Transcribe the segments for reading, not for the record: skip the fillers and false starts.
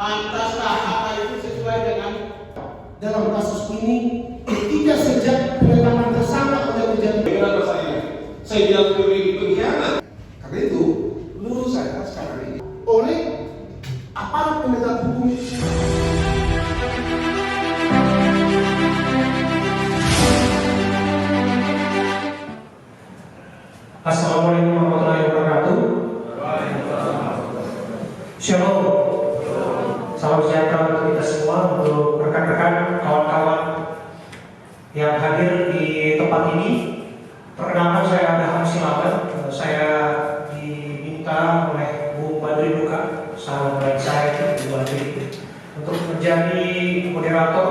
Pantaskah apa itu sesuai dengan dalam kasus ini ketika sejak penetapan tersangka oleh kejadian Kenapa saya bilang lebih pengkhianat? Karena itu menurut saya sekarang ini oleh aparat penegak hukum. Assalamualaikum warahmatullahi wabarakatuh. Shalom. Salam sejahtera untuk kita semua, untuk rekan-rekan, kawan-kawan yang hadir di tempat ini. Perkenalkan, saya Adham Silaban. Saya diminta oleh Bu Badri Luka, sahabat baik saya, Bu Badri, untuk menjadi moderator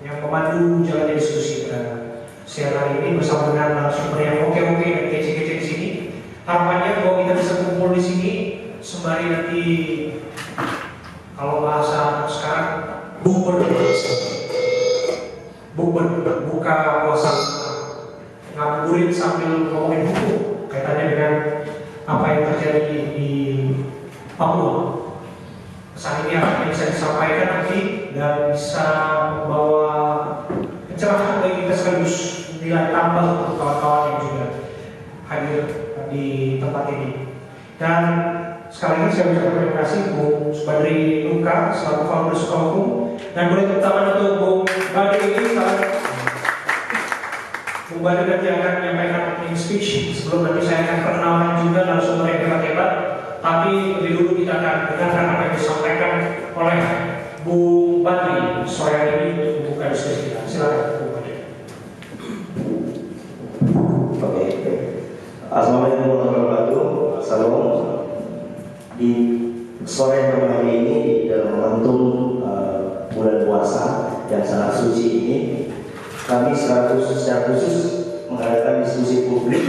yang memandu jalannya diskusi pada siang hari ini bersama dengan narasumber yang oke-oke dan kece-kece di sini. Harapannya bahwa kita bisa kumpul di sini sembari nanti, kalau bahasa sekarang, buka puasa, ngabuburit sambil ngomongin hukum kaitannya dengan apa yang terjadi di Papua. Pesan ini akan bisa disampaikan nanti dan bisa membawa pencerahan bagi kita sekaligus nilai tambah untuk kawan-kawan yang juga hadir di tempat ini. Dan sekali lagi saya ucapkan terima kasih Bu Badri Luka selaku founder Suka Hukum, dan boleh tepuk tangan untuk Bu Badri ini. Bu Badri nanti akan menyampaikan opening speech sebelum nanti saya akan perkenalkan juga narasumber yang hebat-hebat. Tapi lebih dulu kita akan dengarkan apa yang disampaikan oleh Bu Badri sore hari ini untuk membuka diskusi kita. Silakan Bu Badri. Oke. Assalamualaikum warahmatullahi wabarakatuh. Salam. Di sore hari ini dalam momentum bulan puasa yang sangat suci ini, kami secara khusus mengadakan diskusi publik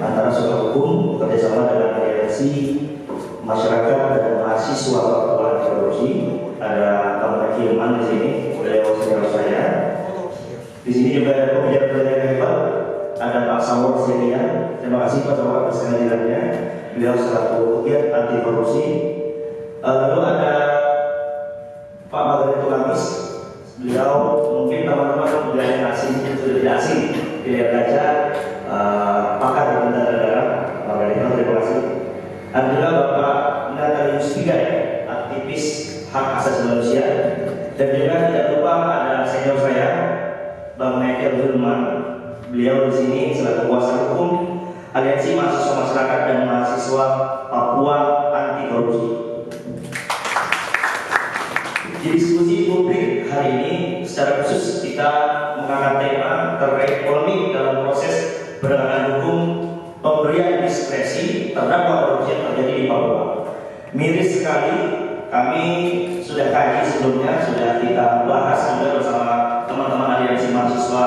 antara Suka Hukum bekerjasama dengan aliansi masyarakat dan mahasiswa Papua anti korupsi. Ada Pak Hilman di sini, beliau senior saya. Di sini juga ada pembicara yang hebat, ada Pak Sawor Senior. Terima kasih Pak Sawor atas kehadirannya. Beliau selaku pegiat anti korupsi. Lalu ada Pak Badri Tulamis. Beliau mungkin teman-teman sudah asing, sudah tidak asing. Dia baca pakar di tentang negara. Pak Badri, terima kasih. Dan juga Bapak Natali Yustiga, aktivis hak asasi manusia. Dan juga tidak lupa ada senior saya, Bang Michael Zulman. Beliau di sini selaku kuasa hukum Aliansi Mahasiswa Masyarakat dan Mahasiswa Papua Anti Korupsi. Di diskusi publik hari ini secara khusus kita mengangkat tema terkait polemik dalam proses penegakan hukum pemberian diskresi terdakwa korupsi yang terjadi di Papua. Miris sekali, kami sudah kaji sebelumnya, sudah kita bahas juga bersama teman-teman aliansi mahasiswa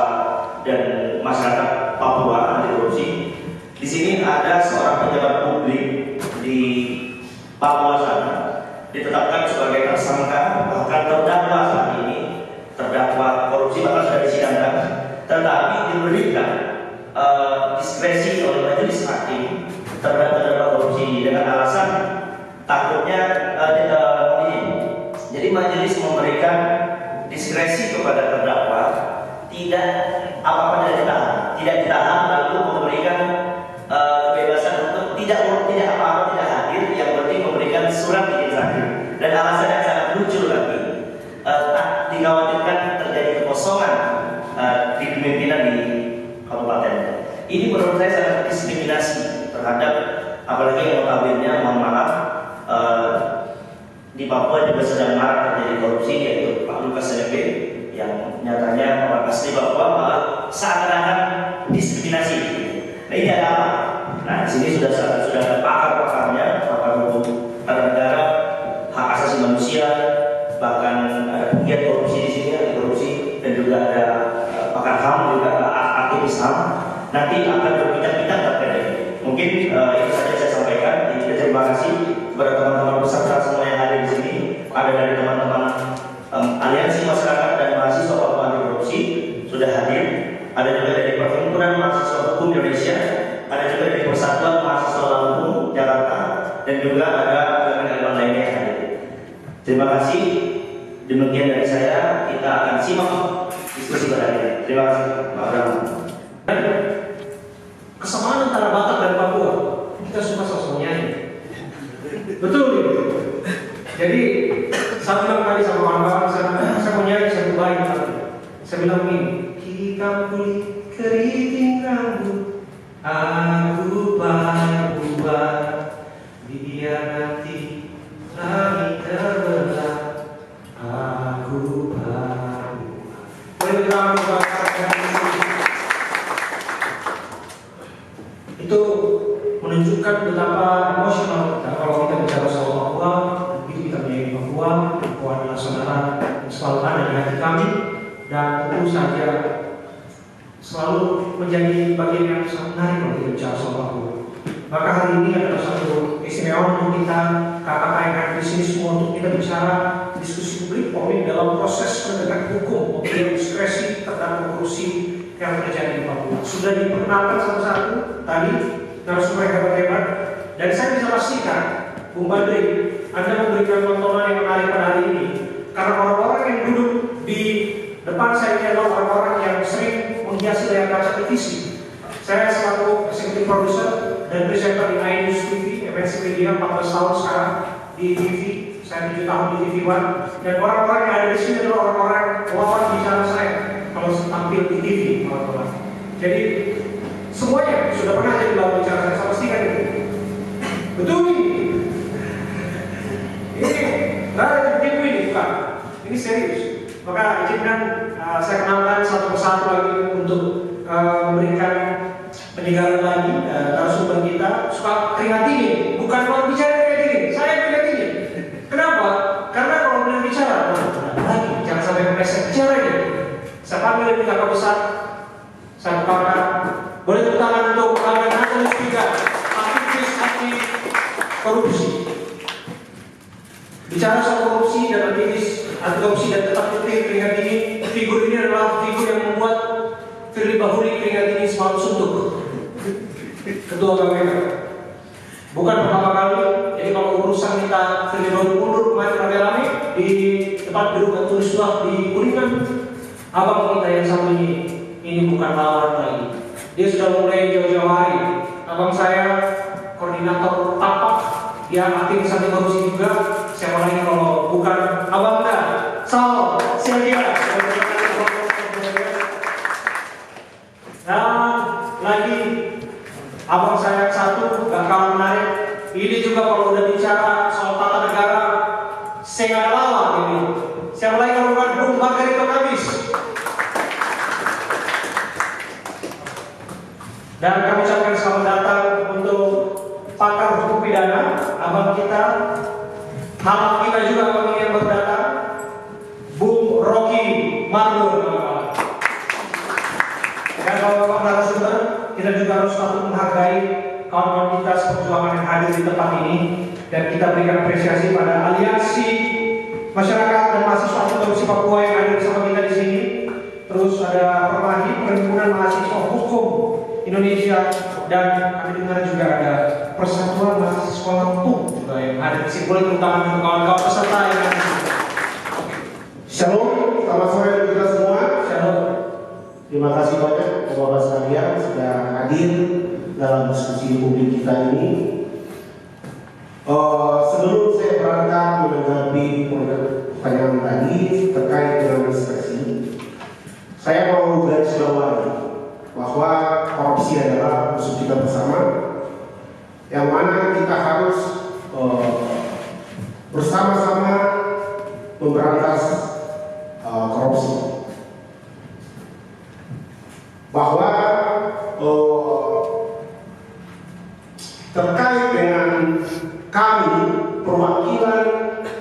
dan masyarakat Papua anti korupsi. Di sini ada seorang pejabat publik di Papua sana ditetapkan sebagai tersangka, bahkan terdakwa saat ini, terdakwa korupsi, bahkan sudah disidangkan, tetapi diberikan diskresi oleh majelis hakim terhadap terdakwa korupsi dengan alasan takutnya jadi majelis memberikan diskresi kepada terdakwa, tidak apa-apa tidak ditahan, lalu memberikan kebebasan untuk tidak apa-apa tidak hadir, yang penting memberikan surat izin hadir. Dan alasan yang sangat lucu lagi, tak dikhawatirkan terjadi kekosongan di kepemimpinan di kabupaten. Ini menurut saya sangat diskriminasi terhadap, apalagi yang notabene, mohon maaf, di Papua juga sedang marak terjadi korupsi, yaitu Pak Lukas NMB yang nyatanya orang asli Papua malah seakan-akan diskriminasi. Nah, ini ada apa? Nah, di sini sudah ada pakar-pakarnya, pakar hukum tata negara, hak asasi manusia, bahkan ada pegiat korupsi di sini, anti korupsi, dan juga ada pakar HAM, juga aktivis HAM. Nanti akan berbincang-bincang terkait ini. Mungkin itu saja saya sampaikan. Jadi terima kasih kepada teman-teman peserta semua yang hadir di sini. Ada dari teman-teman Aliansi Masyarakat dan Mahasiswa Papua Anti Korupsi sudah hadir. Ada juga dari Perhimpunan Mahasiswa Hukum Indonesia. Ada juga dari Persatuan Mahasiswa Lampung Jakarta, dan juga ada elemen-elemen lainnya yang hadir. Terima kasih. Demikian dari saya, kita akan simak diskusi pada hari ini. Terima kasih, Pak Abraham. Kesamaan antara Batak dan Papua, kita suka sosok nyanyi. Betul gitu. Jadi saya bilang tadi sama kawan-kawan saya mau nyanyi satu bait tadi. Saya bilang begini, kita kulit keriting rambut, aku berubah, biar nanti langit terbelah, aku berubah. Boleh kita berubah. Itu menunjukkan betapa emosional kita kalau kita bicara soal Papua. Begitu kita menjadi Papua adalah saudara yang selalu ada di hati kami, dan tentu saja selalu menjadi bagian yang sangat menarik kalau kita bicara soal Papua. Maka hari ini adalah satu istimewa untuk kita, kakak-kakak yang ada di sini semua, untuk kita bicara diskusi publik polri dalam proses penegakan hukum, memberi diskresi terhadap korupsi yang terjadi di Papua. Sudah diperkenalkan satu-satu tadi narasumber hebat-hebat, dan saya bisa pastikan, Bung Badri, Anda memberikan tontonan yang menarik pada hari ini, karena orang-orang yang duduk di depan saya ini adalah orang-orang yang sering menghiasi layar kaca televisi. Saya selaku eksekutif produser dan presenter di iNews TV, MNC Media, 14 tahun sekarang di TV, saya 7 tahun di TV One, dan orang-orang yang ada di sini adalah orang-orang lawan bicara saya kalau tampil di TV, teman-teman. Jadi semuanya sudah pernah jadi lawan bicara saya pastikan itu. Betul ini. Ini bukan. Ini serius. Maka izinkan saya kenalkan satu persatu lagi untuk memberikan penyegaran lagi narasumber kita. Suka keringat dingin, bukan lawan bicara keringat dingin. Saya keringat dingin. Kenapa? Karena kalau benar bicara, lagi jangan sampai meleset bicara ini. Saya panggil ini kakak besar, saya kakak. Boleh tepuk tangan untuk kakak Nasional Tiga, aktivis anti korupsi. Bicara soal korupsi dan aktivis anti korupsi dan tetap putih keringat dingin. Figur ini adalah figur yang membuat Firly Bahuri keringat dingin selalu suntuk. Ketua KPK. Bukan pertama kali. Jadi kalau urusan kita Firly Bahuri mundur kemarin rame-rame di depan gedung tulis di Kuningan. Abang kita yang satu ini bukan lawan lagi. Dia sudah mulai jauh-jauh hari. Abang saya koordinator tapak, dia aktif anti korupsi juga. Siapa lagi kalau bukan abang Anda, Sal, Sylvia. Dan lagi abang saya satu gak kalah menarik. Ini juga kalau udah bicara soal tata negara, saya gak ada lawan ini. Siapa lagi kalau bukan Bung Margarito Kamis. Dan kami ucapkan selamat datang untuk pakar hukum pidana, abang kita, hamba kita juga kami yang berdatang, Bung Rocky Marlun. Dan bapak-bapak narasumber, kita juga harus patut menghargai kawan-kawan kita seperjuangan yang hadir di tempat ini, dan kita berikan apresiasi pada aliansi masyarakat dan mahasiswa anti korupsi Papua yang hadir bersama kita di sini. Terus ada Permadi, Perhimpunan Mahasiswa Hukum Indonesia, dan kami dengar juga ada Persatuan Mahasiswa Lampung juga yang ada di sini. Boleh tepuk tangan untuk kawan-kawan peserta yang ada di sini. Shalom, selamat sore kita semua. Shalom. Terima kasih banyak Bapak sekalian sudah hadir dalam diskusi publik kita ini. Sebelum saya berangkat menanggapi pertanyaan tadi terkait dengan diskresi, saya mau garis bawahi bahwa korupsi adalah musuh kita bersama, yang mana kita harus bersama-sama memberantas korupsi. Bahwa terkait dengan kami perwakilan,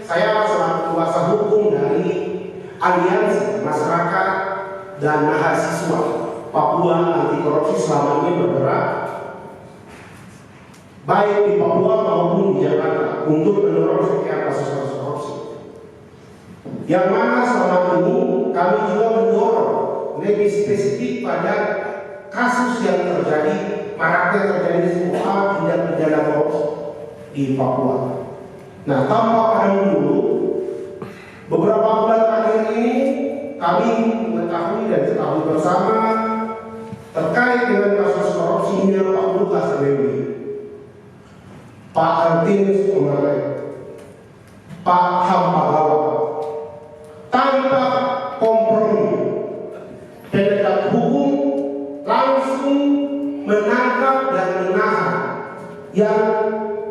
saya selaku kuasa hukum dari Aliansi Masyarakat dan Mahasiswa Papua Anti Korupsi selama ini bergerak baik di Papua maupun di Jakarta untuk mendorong setiap kasus-kasus korupsi. Yang mana selama ini kami juga mendorong lebih spesifik pada kasus yang terjadi, maraknya terjadi semua tindak pidana korupsi di Papua. Nah, tanpa pandang dulu, Beberapa bulan terakhir ini kami mengetahui dan ketahui bersama terkait dengan kasus korupsinya Pak Lukas NMB, Pak Antinus Omerle, Pak Hampagawa. Tanpa kompromi, penegak hukum langsung menangkap dan menahan yang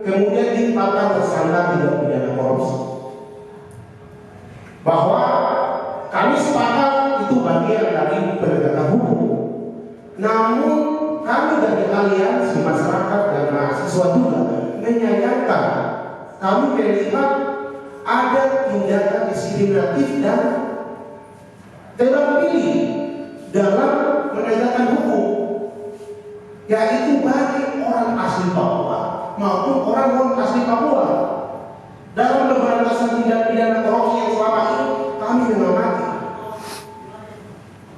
kemudian ditetapkan tersangka tindak pidana korupsi. Bahwa kami sepakat itu bagian dari penegakan hukum. Namun kami dari aliansi masyarakat dan mahasiswa juga menyayangkan, kami melihat ada tindakan diskriminatif dan tebang pilih dalam penegakan hukum, yaitu bagi orang asli Papua maupun orang non asli Papua dalam pemberantasan tindak pidana korupsi yang selama ini kami mengamati.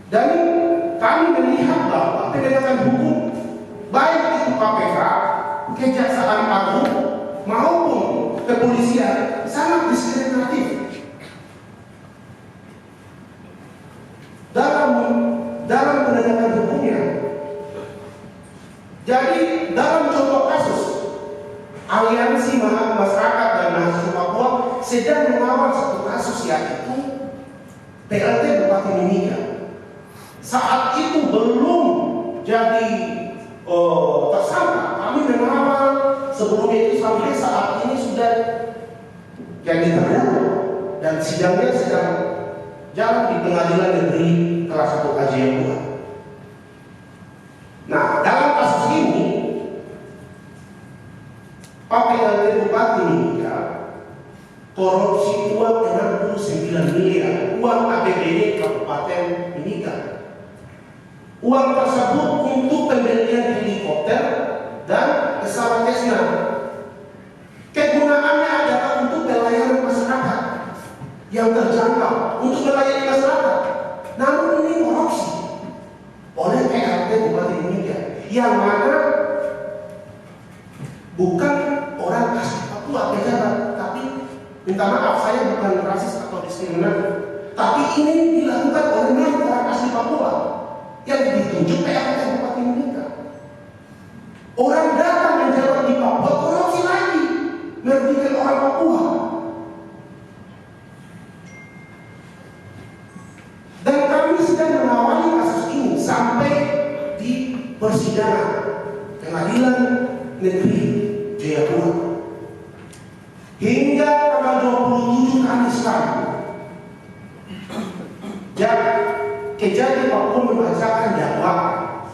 Dan kami melihat bahwa penegakan hukum baik itu KPK, Kejaksaan Agung maupun kepolisian sangat diskriminatif dalam penegakan hukumnya. Jadi dalam contoh kasus, aliansi masyarakat dan mahasiswa Papua sedang mengawal satu kasus, yaitu PLT Bupati Mimika. Saat itu belum jadi tersangka, kami mengawal sebelumnya itu sampai saat ini sudah jadi terdakwa dan sidangnya sedang jalan di Pengadilan Negeri Kelas 1 Kajian 2. Nah, dalam kasus ini Pak PLT Bupati Mimika korupsi uang 69 miliar uang APBD Kabupaten Mimika. Uang tersebut untuk pembelian helikopter dan pesawat Cessna. Kegunaannya adalah untuk pelayanan masyarakat yang terjangkau, untuk melayani masyarakat. Namun ini korupsi oleh PLT Bupati Mimika, yang mana bukan orang asli Papua pejabat, tapi minta maaf, saya bukan rasis atau diskriminatif, tapi ini dilakukan oleh orang asli Papua yang ditunjuk PLT Bupati Mimika. Orang datang menjabat di Papua korupsi lagi, merugikan orang Papua. Dan kami sedang mengawali kasus ini sampai di persidangan Pengadilan Negeri Jayapura. Hingga tanggal 27 Kamis lalu, Kejati Papua membacakan dakwaan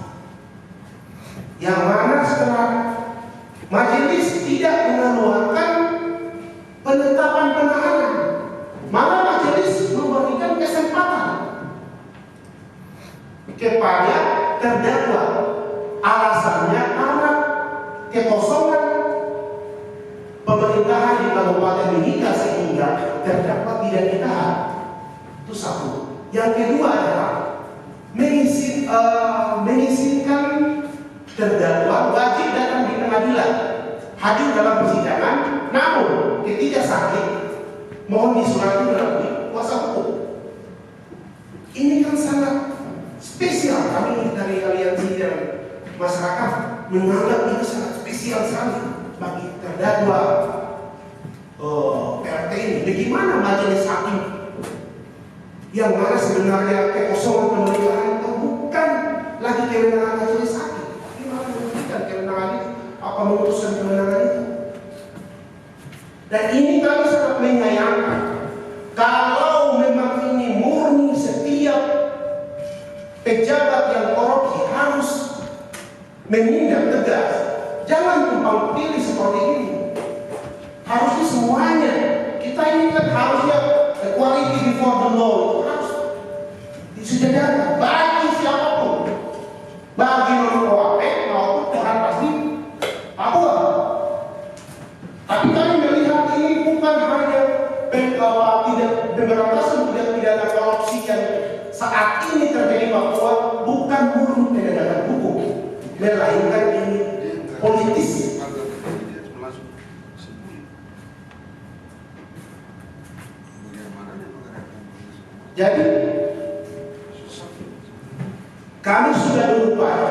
yang mana setelah majelis tidak mengeluarkan penetapan penahanan, maka majelis memberikan kesempatan kepada terdakwa. Alasannya karena kekosongan pemerintahan di Kabupaten Mimika sehingga terdakwa tidak ditahan. Itu satu. Yang kedua adalah mengizinkan terdakwa wajib datang di pengadilan, hadir dalam persidangan, namun ketika sakit mohon disurati melalui kuasa hukum. Ini kan sangat spesial. Kami dari aliansi dan masyarakat menganggap itu sangat spesial sekali bagi terdakwa PLT ini. Bagaimana majelis hakim yang mana sebenarnya kekosongan pemerintahan itu bukan lagi kewenangan majelis hakim, tapi malah memberikan kewenangan itu, apa memutuskan kewenangan itu. Dan ini kami sangat menyayangkan. Kalau memang ini murni setiap pejabat yang korupsi harus menindak tegas, jangan tumpang pilih seperti ini. Harusnya semuanya, kita ini kan harusnya equality before the law itu harus disediakan bagi siapapun, bagi non-OAP maupun orang asli Papua. Tapi kami melihat ini bukan hanya pemberantasan tindak pidana korupsi yang saat ini terjadi Papua, bukan murni penegakan hukum, melainkan ini politis. Jadi kami sudah berupaya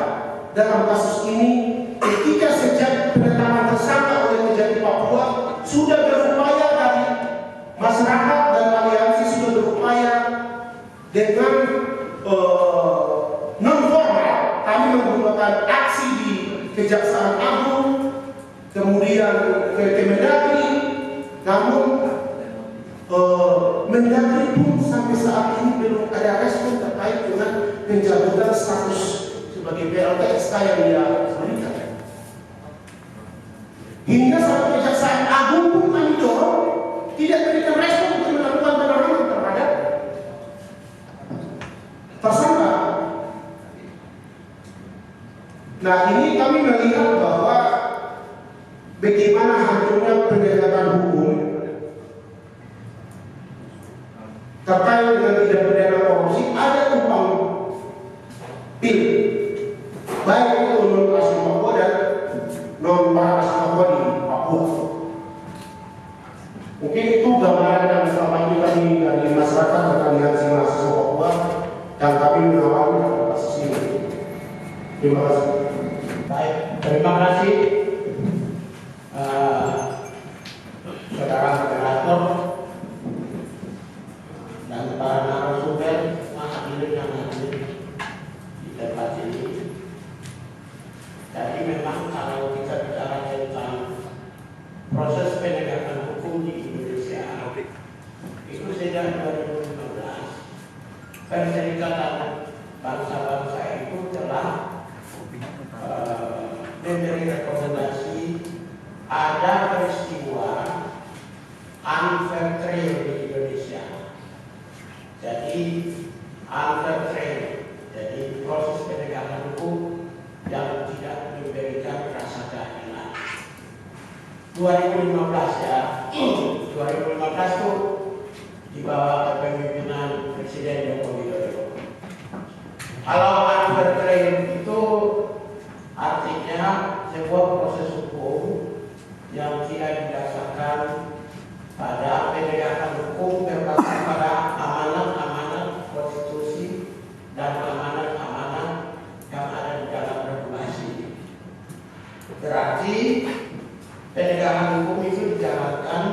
dalam kasus ini ketika sejak penetapan tersangka oleh Kejati Papua sudah berupaya dari masyarakat dan aliansi sudah berupaya dengan non formal. Kami menggunakan aksi di Kejaksaan Agung, kemudian ke Kemendagri, namun Mendagri pun sampai saat ini belum ada respon terkait dengan pencabutan status sebagai PLTSK yang dia berikan. Hingga sampai Kejaksaan Agung pun kami dorong tidak berikan respon untuk melakukan penahanan terhadap tersangka. Nah, ini kami melihat bahwa bagaimana hancurnya penegakan hukum terkait dengan tindak pidana korupsi. Ada tumpang pil baik itu non asli Papua dan non para asli Papua di Papua. Mungkin itu gambaran yang selama ini kami dari masyarakat dan aliansi mahasiswa Papua yang kami mengawal kasus ini. Terima kasih. Baik, terima kasih saudara moderator dan para narasumber hadirin yang hadir di tempat ini. Jadi memang kalau kita bicara tentang proses penegakan hukum di Indonesia itu sejak 2015 Perserikatan Bangsa-Bangsa itu telah memberi rekomendasi ada peristiwa unfair trial di Indonesia. Jadi unfair trial, jadi proses penegakan hukum yang tidak memberikan rasa keadilan. 2015 ya, 2015 itu di bawah kepemimpinan Presiden Joko Widodo. Kalau unfair trial itu artinya sebuah proses hukum yang tidak didasarkan pada penegakan hukum berbasis pada amanat-amanat konstitusi dan amanat-amanat yang ada di dalam regulasi. Berarti penegakan hukum itu dijalankan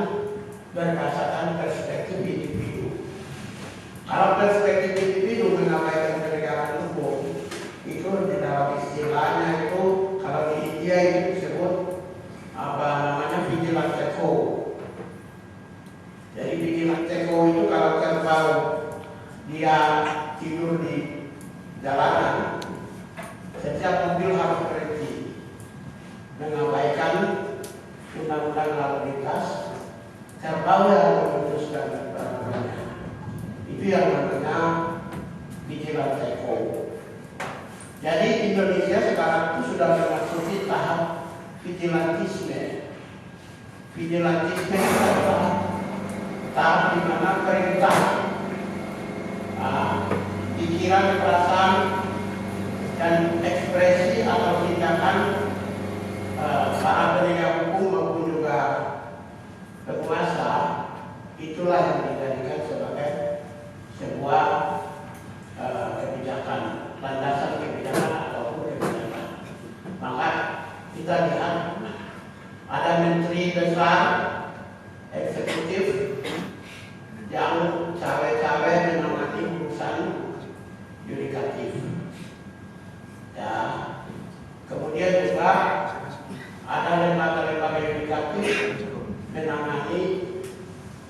berdasarkan perspektif individu. Kalau perspektif individu mengabaikan penegakan hukum, itu di dalam istilahnya itu kalau di India itu disebut apa namanya vigilante code. Jadi vigilante code itu kalau kerbau dia tidur di jalanan, setiap mobil harus berhenti mengabaikan undang-undang lalu lintas. Kerbau yang memutuskan peraturannya itu yang namanya vigilante code. Jadi Indonesia sekarang itu sudah memasuki tahap vigilantisme. Vigilantisme adalah tahap di mana perintah, pikiran, perasaan, dan ekspresi atau tindakan para penegak hukum maupun juga penguasa itulah yang dijadikan sebagai sebuah kebijakan, landasan kebijakan ataupun kebijakan. Maka kita lihat ada menteri besar eksekutif yang cawe-cawe menangani urusan yudikatif. Ya, kemudian juga ada lembaga-lembaga yudikatif menangani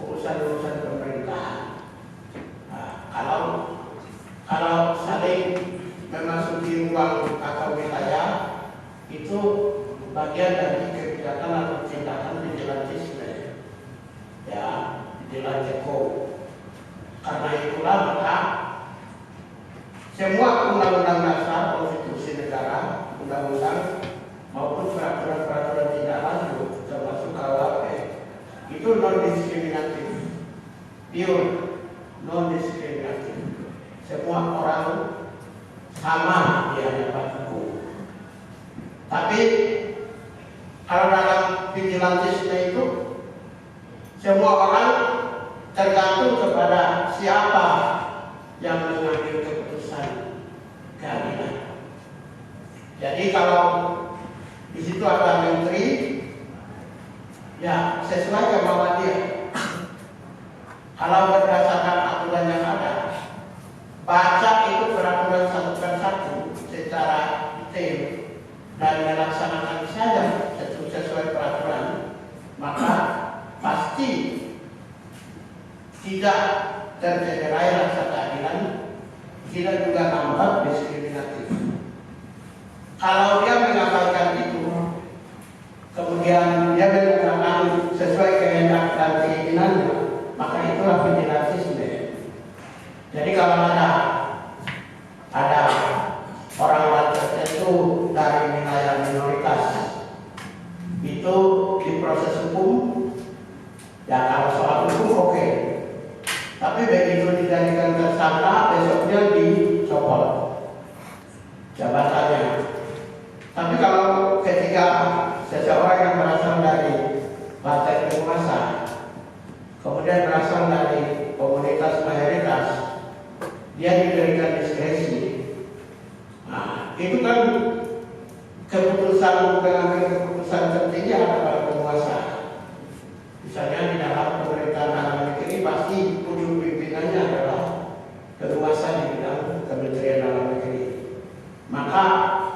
urusan-urusan pemerintahan. Kalau saling memasuki ruang atau wilayah itu bagian dari kebijakan atau tindakan vigilantisme, ya, vigilante code. Karena itulah maka semua undang-undang dasar, konstitusi negara, undang-undang maupun peraturan-peraturan tidak lanjut termasuk KUHP itu non diskriminatif, pure non diskriminatif. Semua orang sama di hadapan hukum. Tapi kalau dalam vigilantisme itu semua orang tergantung kepada siapa yang mengambil keputusan keadilan. Jadi kalau di situ ada menteri, ya sesuai kemauan dia. Kalau berdasarkan aturan yang ada, baca itu peraturan satu per satu secara detail dan melaksanakan saja sesuai peraturan, maka pasti tidak tercederai rasa keadilan, tidak juga nampak diskriminatif. Kalau dia mengabaikan itu, kemudian dia menggunakan sesuai kehendak dan keinginannya, maka itulah vigilantisme. Jadi kalau ada orang-orang tertentu dari wilayah minoritas itu diproses hukum, ya kalau soal hukum oke. Tapi begitu dijadikan tersangka, besoknya dicopot jabatannya. Tapi kalau ketika seseorang yang berasal dari partai penguasa, kemudian berasal dari komunitas mayoritas, dia diberikan diskresi. Nah, itu kan mengambil keputusan tertinggi pada penguasa. Misalnya di dalam pemerintahan dalam negeri pasti ujung pimpinannya adalah penguasa di bidang Kementerian Dalam Negeri. Maka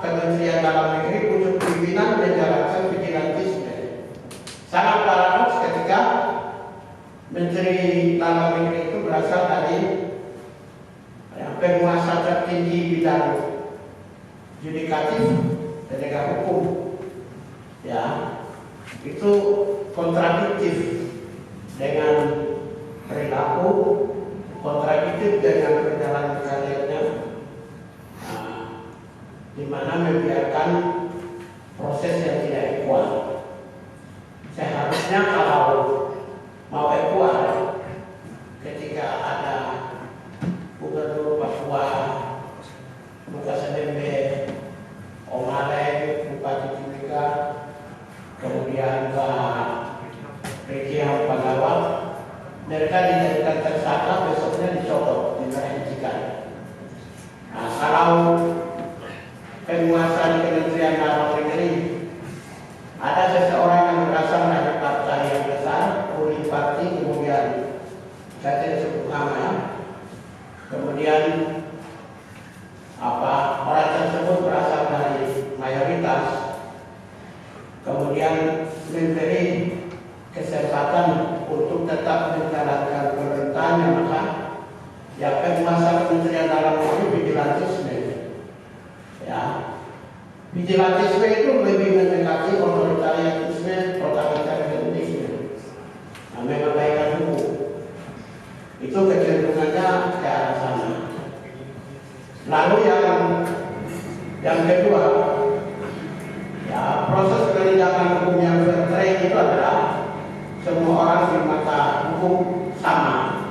Kementerian Dalam Negeri ujung pimpinan menjalankan vigilantisme. Sangat paradoks ketika Menteri Dalam Negeri itu berasal dari penguasa tertinggi bidang yudikatif, penegak hukum. Ya, itu kontradiktif dengan perilaku, kontradiktif dengan perjalanan karirnya, di mana membiarkan proses yang tidak equal. Seharusnya kalau mau equal, ketika ada Gubernur Papua, Lukas NMB, Omale, Bupati Timika, kemudian Pak Riki Pagawat, mereka dijadikan tersangka, besoknya dicopot, diberhentikan. Nah, kalau penguasa di Kementerian Dalam Negeri ada seseorang yang berasal dari partai yang besar, ruling party, kemudian saya tidak sebut nama, kemudian orang tersebut berasal dari mayoritas, kemudian memberi kesempatan untuk tetap menjalankan pemerintahannya, maka ya penguasa Kementerian Dalam Negeri vigilantisme. Ya, vigilantisme itu lebih mendekati otoritarianisme, totalitarisme, mengabaikan hukum. Itu kecenderungannya ke arah sana. Lalu yang kedua, ya proses penindakan hukum yang fair trade itu adalah semua orang di mata hukum sama.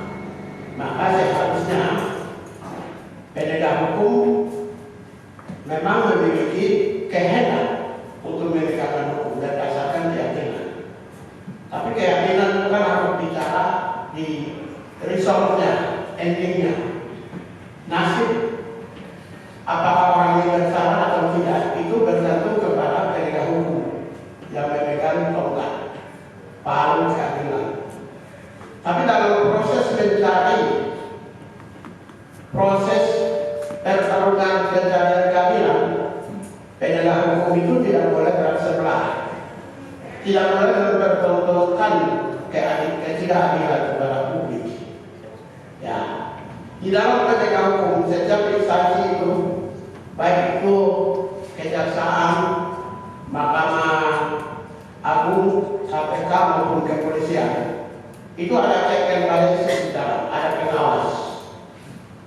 Maka seharusnya penegak hukum memang memiliki kehendak untuk menegakkan hukum berdasarkan keyakinan. Tapi keyakinan itu kan harus bicara di resultnya, endingnya. Nasib apakah orang yang bersalah atau tidak itu bergantung kepada penegak hukum yang memegang tongkat palu keadilan. Tapi dalam proses mencari proses pertarungan pencarian keadilan, penegak hukum itu tidak boleh bersebelah, tidak boleh mempertontonkan ketidakadilan kepada publik. Ya, di dalam penegak hukum setiap instansi itu, baik itu kejaksaan, Mahkamah Agung, KPK maupun kepolisian, itu ada check and balances di dalam, ada pengawas,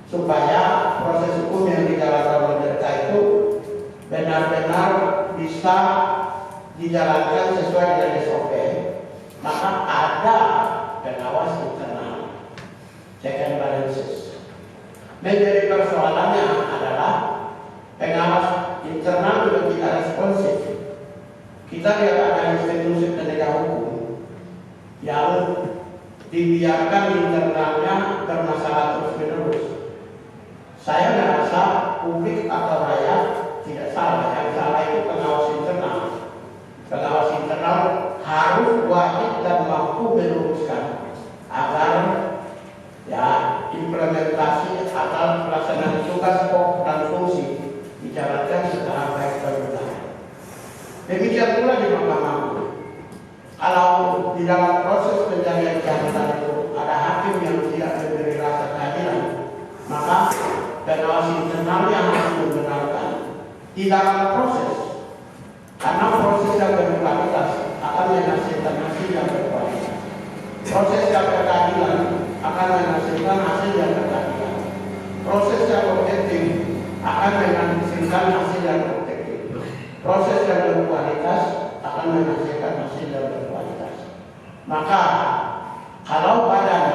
supaya proses hukum yang dijalankan oleh mereka itu benar-benar bisa dijalankan sesuai dengan SOP. Maka ada pengawas internal, check and balances. Menjadi persoalannya adalah pengawas internal juga tidak responsif. Kita lihat ada institusi penegak hukum yang dibiarkan internalnya bermasalah terus-menerus. Saya merasa publik atau rakyat tidak salah. Yang salah itu pengawas internal. Pengawas internal harus wajib dan mampu meluruskan agar ya implementasi atau pelaksanaan tugas pokok dan fungsi dijalankan secara baik dan benar. Demikian pula di Mahkamah Agung. Kalau di dalam proses pencarian keadilan itu ada hakim yang tidak memberi rasa keadilan, maka pengawas internal yang harus membenarkan di dalam proses, karena proses yang berkualitas akan menghasilkan hasil yang berkualitas. Proses yang berkeadilan akan menghasilkan hasil yang berkeadilan. Proses yang objektif akan menghasilkan hasil yang objektif. Proses yang berkualitas akan menghasilkan hasil yang berkualitas. Maka kalau badan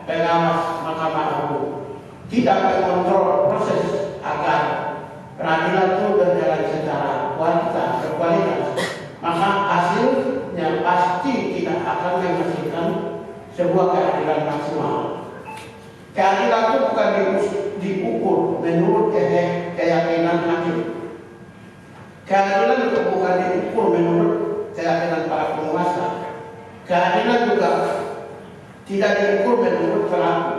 pengawas Mahkamah Agung tidak mengontrol proses agar peradilan itu berjalan secara berkualitas, maka hasilnya pasti tidak akan menghasilkan sebuah keadilan maksimal. Keadilan itu bukan diukur menurut keyakinan hakim. Keadilan itu bukan diukur menurut keyakinan para penguasa. Keadilan juga tidak diukur menurut pelaku.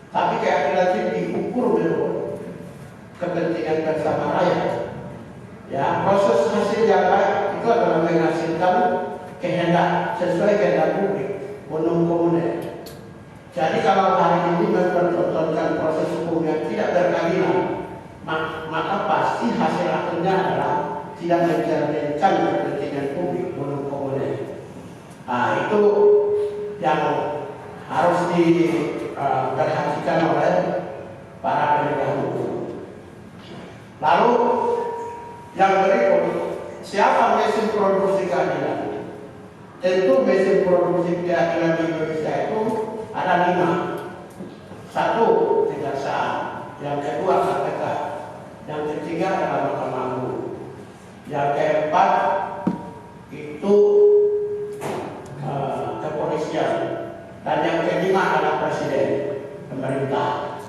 Tapi keadilan itu diukur menurut kepentingan bersama rakyat. Ya, proses hasil yang baik itu adalah menghasilkan kehendak sesuai kehendak publik, bonum comune. Jadi kalau hari ini mempertontonkan proses hukum yang tidak berkeadilan, maka pasti hasil akhirnya adalah tidak mencerminkan kepentingan publik, bonum comune. Nah, itu yang harus diperhatikan oleh para penegak hukum. Lalu yang berikut, siapa mesin produksi keadilan? Tentu mesin produksi keadilan di Indonesia itu ada 5. 1, kejaksaan. Yang kedua, KPK. Yang ketiga adalah Mahkamah Agung. Yang keempat itu kepolisian. Dan yang kelima adalah presiden, pemerintah.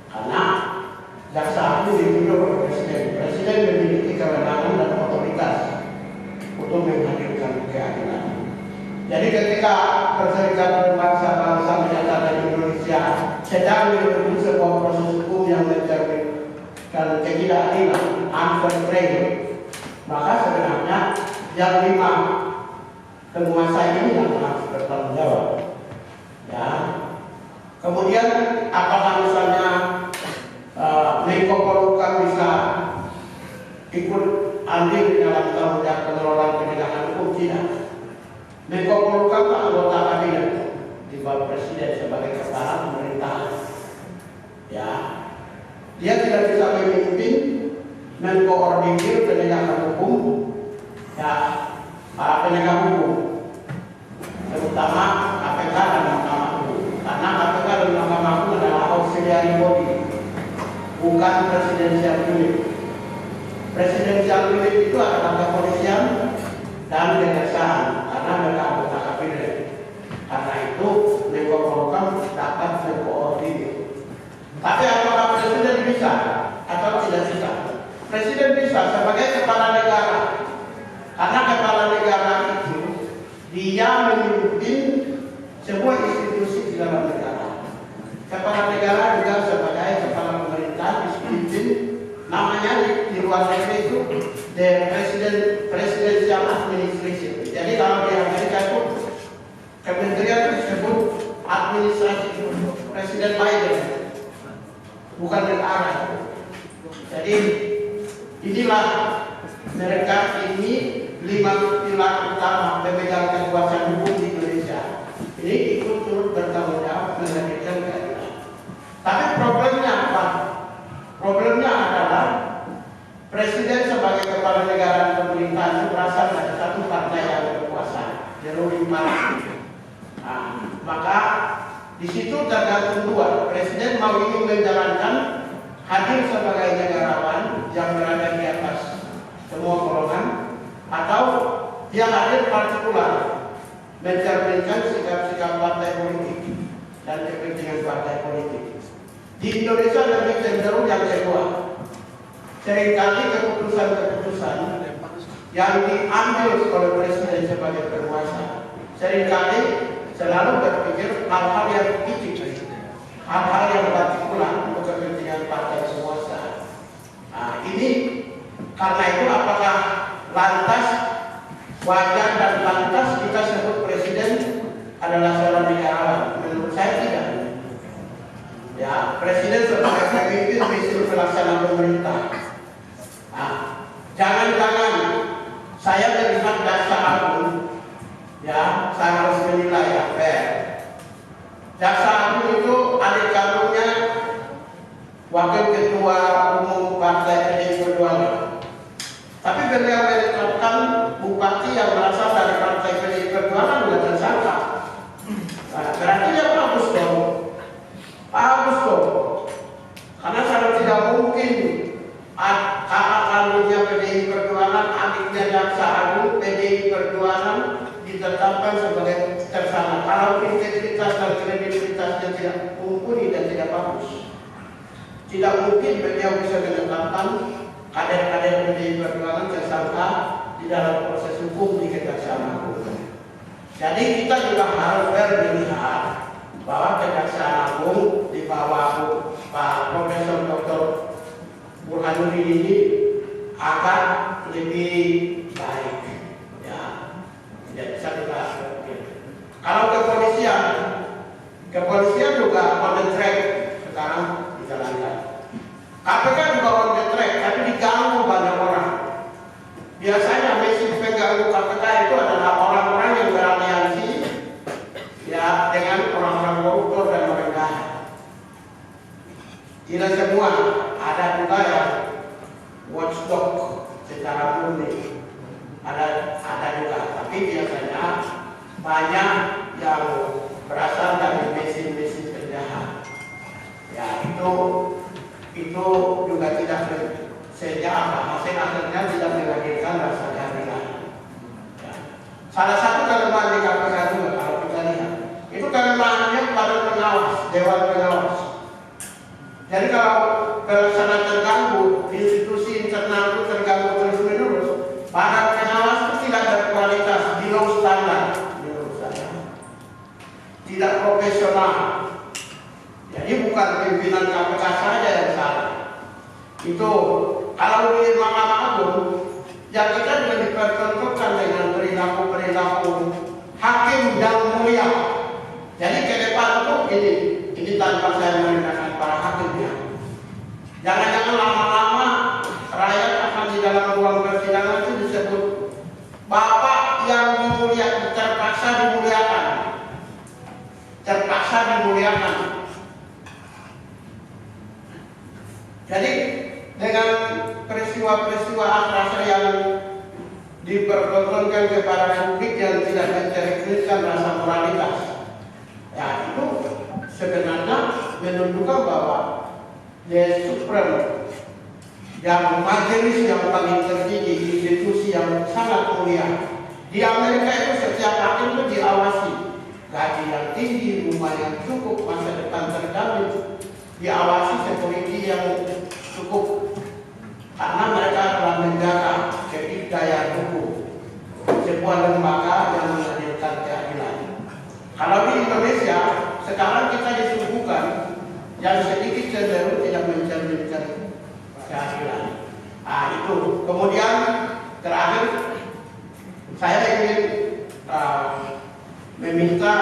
Karena jaksa itu ditunjuk oleh presiden. Presiden memiliki kewenangan dan otoritas untuk menghadirkan keadilan. Jadi ketika Perserikatan Bangsa-Bangsa menyatakan Indonesia sedang menuju sebuah proses hukum yang mencerminkan ketidakadilan, unfair trade, maka sebenarnya yang 5 penguasa ini yang harus bertanggung jawab. Ya. Kemudian apakah misalnya Menko Polhukam bisa ikut andil di dalam tanggung jawab pengelolaan penegakan hukum? Tidak. Menko Polhukam anggota kabinet di bawah presiden sebagai kepala pemerintahan. Ya, dia tidak bisa memimpin, mengkoordinir penegakan hukum, ya para penegak hukum, terutama KPK dan Mahkamah Agung. Karena KPK dan Mahkamah Agung adalah auxiliary body, bukan presidensial unit. Presidensial unit itu adalah kepolisian dan kejaksaan, karena mereka anggota kabinet. Karena itu Menko Polhukam dapat mengkoordinir. Tapi apakah presiden bisa atau tidak bisa? Presiden bisa sebagai kepala negara, karena kepala negara itu dia memimpin sebuah institusi di dalam negara. Kepala negara juga sebagai kepala pemerintah dipimpin, namanya di luar negeri itu the presidential administration. Jadi kalau di Amerika itu kementerian disebut administrasi Presiden Biden, bukan negara. Jadi inilah mereka ini 5 pilar utama pemegang kekuasaan hukum di Indonesia. Ini ikut turut bertanggung jawab menghadirkan keadilan. Tapi problemnya apa? Problemnya adalah presiden sebagai kepala negara dan pemerintah itu berasal dari satu partai yang berkuasa, the ruling party. Nah, maka di situ tergantung dua. Presiden mau ingin menjalankan hadir sebagai negarawan yang berada di atas semua golongan, atau dia hadir partikular mencerminkan sikap-sikap partai politik dan kepentingan partai politik. Di Indonesia lebih cenderung yang kedua. Seringkali keputusan-keputusan yang diambil oleh presiden sebagai penguasa seringkali selalu berpikir hal-hal yang kecil, hal-hal yang partikular untuk kepentingan partai penguasa. Nah, ini karena itu apakah lantas wajar dan lantas kita sebut presiden adalah seorang negarawan? Menurut saya tidak. Ya, presiden sebagai pemimpin misi pelaksana pemerintah. Nah, jangan-jangan saya melihat jaksa agung, ya, saya harus menilai ya, fair. Jaksa agung itu adik kandungnya wakil ketua umum partai PDI Perjuangan. Tapi beliau menetapkan bupati yang berasal dari partai PDI Perjuangan sudah tersangka. Nah, berarti dia bagus dong. Bagus dong. Karena kalau tidak mungkin kakak kandungnya PDI Perjuangan, adiknya jaksa agung PDI Perjuangan ditetapkan sebagai tersangka. Kalau integritas dan kredibilitasnya tidak mumpuni dan tidak bagus, tidak mungkin beliau bisa menetapkan kader-kader PDI Perjuangan tersangka di dalam proses hukum di Kejaksaan Agung. Jadi kita juga harus melihat bahwa Kejaksaan Agung di bawah Pak Profesor Dr. Burhanuddin ini akan lebih baik. Ya, tidak bisa kita berpikir. Kalau kepolisian juga on the track sekarang dijalankan. KPK juga on the track, tapi diganggu banyak orang. Biasanya mesin pengganggu KPK itu adalah orang-orang yang beraliansi ya dengan orang-orang koruptor dan orang jahat. Tidak semua, ada juga yang watchdog secara murni. Ada juga, tapi biasanya banyak yang berasal dari mesin-mesin penjahat. Ya, itu juga tidak sehingga hasil akhirnya tidak melahirkan rasa keadilan. Ya. Salah satu kelemahan di KPK juga kalau kita lihat, itu kelemahannya pada pengawas, dewan pengawas. Jadi kalau pelaksanaan terganggu, institusi internal itu terganggu terus-menerus, para pengawas itu tidak berkualitas, di low standar menurut saya, tidak profesional. Jadi bukan pimpinan KPK saja yang salah. Itu kalau di Mahkamah Agung, ya kita juga dipertontonkan dengan perilaku hakim yang mulia. Jadi ke depan itu ini tanpa saya merendahkan para hakimnya. Jangan-jangan lama-lama rakyat akan di dalam ruang persidangan itu disebut Bapak yang dimuliakan, terpaksa dimuliakan. Terpaksa dimuliakan. Jadi dengan peristiwa-peristiwa akrasa yang dipertontonkan kepada publik yang tidak mencerminkan rasa moralitas, ya itu sebenarnya menunjukkan bahwa The Supreme, yang majelis yang paling tertinggi, institusi yang sangat mulia di Amerika itu, setiap hakim itu diawasi, gaji yang tinggi, rumah yang cukup, masa depan terjamin, diawasi security yang cukup, karena mereka telah menjaga kedikdayaan hukum, sebuah lembaga yang menghadirkan keadilan. Kalau di Indonesia sekarang kita disuguhkan yang sedikit cenderung tidak mencerminkan keadilan. Nah itu. Kemudian terakhir saya ingin meminta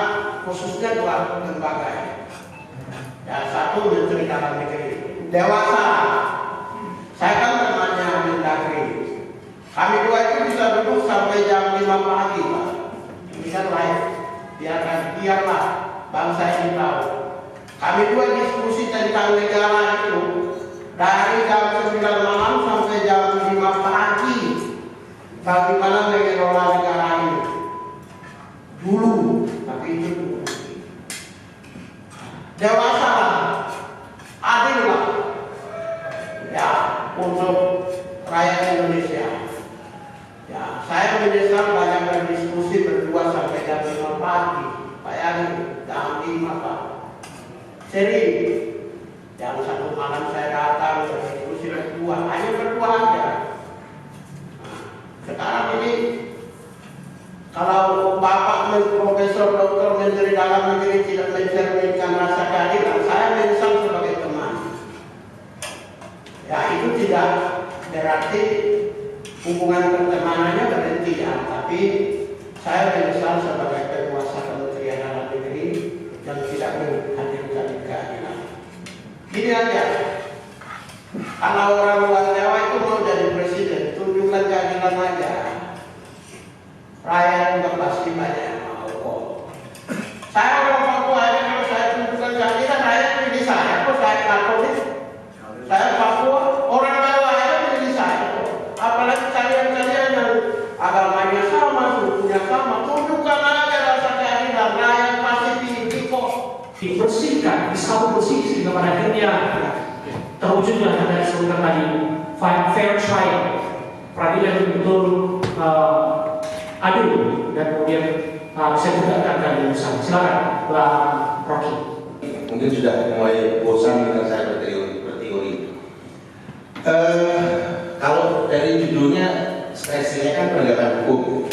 khususnya dua lembaga ya, satu Menteri Dalam Negeri dewasa. Saya kan temannya Mendagri. Kami dua itu bisa duduk sampai jam 5 pagi, Pak. Ini kan live. Biarlah bangsa ini tahu. Kami dua diskusi tentang negara itu dari jam 9 malam sampai jam 5 pagi. Bagaimana mengelola negara ini dulu, tapi itu dulu. Dewasa, adil lah, ya, untuk rakyat Indonesia. Ya, saya menyesal banyak berdiskusi berdua sampai jam 5 pagi. Pak Yani, jam 5 Pak. Sering Yang satu malam saya datang berdiskusi berdua, hanya berdua aja. Nah, sekarang ini kalau Bapak Profesor Dr. Menteri Dalam Negeri tidak mencerminkan rasa keadilan, saya menyesal sebagai teman. Ya, itu tidak berarti hubungan pertemanannya berhenti ya, tapi saya menyesal sebagai penguasa Kementerian Dalam Negeri yang tidak menghadirkan keadilan. Gini aja, kalau orang luar Jawa itu mau jadi presiden, tunjukkan keadilan aja. Rakyat juga pasti banyak yang mau kok. Saya orang Papua aja, kalau saya tunjukkan keadilan, rakyat pilih saya kok, saya Katolik. Saya Papua, orang Jawa aja pilih saya kok. Apalagi kalian-kalian yang agamanya sama, sukunya sama, tunjukkan aja rasa keadilan, rakyat pasti pilih kok. Dibersihkan, disapu bersih sehingga pada akhirnya terwujudnya yang tadi disebutkan tadi fair trial, peradilan yang betul adil dan kemudian bisa tegakkan keadilan bersama. Silakan, Pak Rocky. Mungkin sudah mulai bosan dengan saya berteori. Kalau dari judulnya, ekspresinya kan penegakan hukum.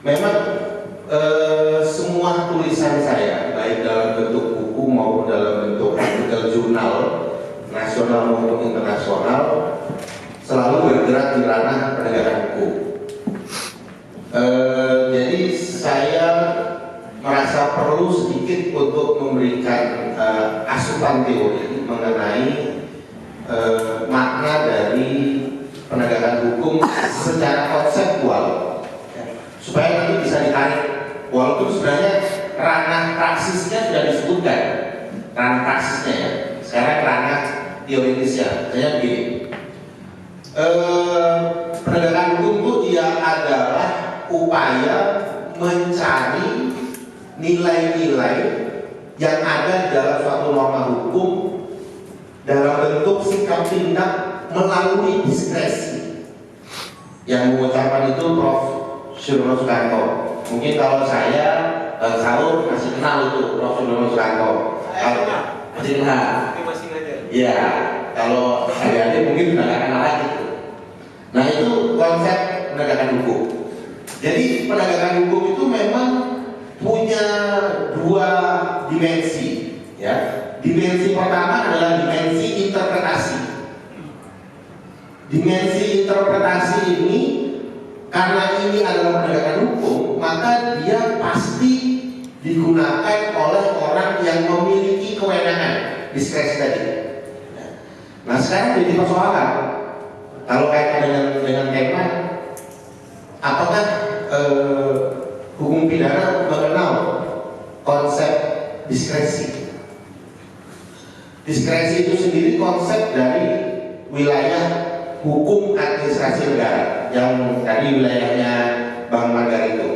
Memang semua tulisan saya, baik dalam bentuk buku maupun dalam bentuk artikel jurnal nasional maupun internasional, selalu bergerak di ranah penegakan hukum. Jadi saya merasa perlu sedikit untuk memberikan asupan teori mengenai makna dari penegakan hukum secara konseptual, supaya nanti bisa ditarik. Walaupun sebenarnya ranah praksisnya sudah disebutkan, ranah praksisnya ya. Sekarang ranah teoritisnya. Saya begini, penegakan hukum itu dia adalah upaya mencari nilai-nilai yang ada dalam suatu norma hukum dalam bentuk sikap tindak melalui diskresi. Yang mengucapkan itu Prof. Sudono Sukanto. Mungkin kalau saya sahur masih kenal itu Prof. Sudono Sukanto. Masih kenal. Masih ngajar. Iya. Kalau adik-adik mungkin sudah nggak kenal lagi. Nah, itu konsep penegakan hukum. Jadi penegakan hukum itu memang punya dua dimensi, ya. Dimensi pertama adalah dimensi interpretasi. Dimensi interpretasi ini, karena ini adalah penegakan hukum, maka dia pasti digunakan oleh orang yang memiliki kewenangan, diskresi tadi. Nah, sekarang jadi persoalan. Kalau kaitan dengan tema, apakah hukum pidana mengenal konsep diskresi? Diskresi itu sendiri konsep dari wilayah hukum administrasi negara yang tadi wilayahnya Bang Margar itu.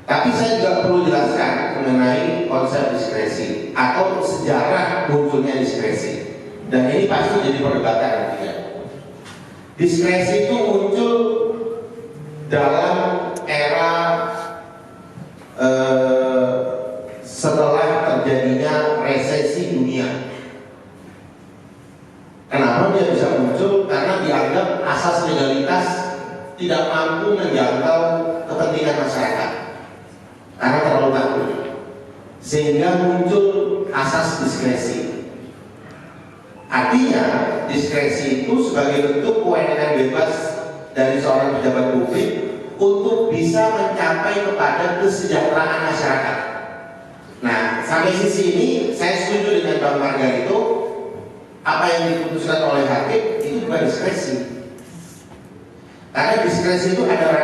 Tapi saya juga perlu jelaskan mengenai konsep diskresi atau sejarah munculnya diskresi. Dan ini pasti jadi perdebatan nantinya. Diskresi itu muncul dalam era setelah terjadinya resesi dunia. Kenapa dia bisa muncul? Karena dianggap asas legalitas tidak mampu menjangkau kepentingan masyarakat karena terlalu takut, sehingga muncul asas diskresi. Artinya diskresi itu sebagai bentuk kewenangan bebas dari seorang pejabat publik untuk bisa mencapai kepada kesejahteraan masyarakat. Nah, sampai sisi ini saya setuju dengan Bang Margar itu, apa yang diputuskan oleh hakim itu bukan diskresi. Karena diskresi itu ada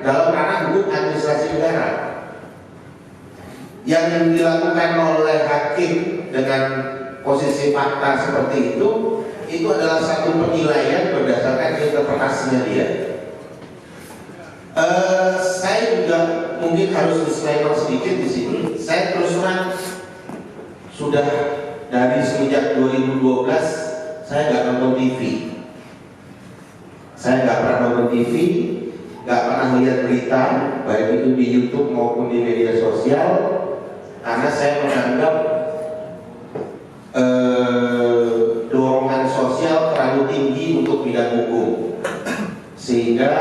dalam ranah hukum administrasi negara. Yang dilakukan oleh hakim dengan posisi fakta seperti itu adalah satu penilaian berdasarkan interpretasinya dia. Saya juga mungkin harus disclaimer sedikit di sini. Saya terus terang sudah dari semenjak 2012 saya nggak nonton TV. Saya nggak pernah nonton TV, nggak pernah melihat berita baik itu di YouTube maupun di media sosial, karena saya menganggap dorongan sosial terlalu tinggi untuk bidang hukum, sehingga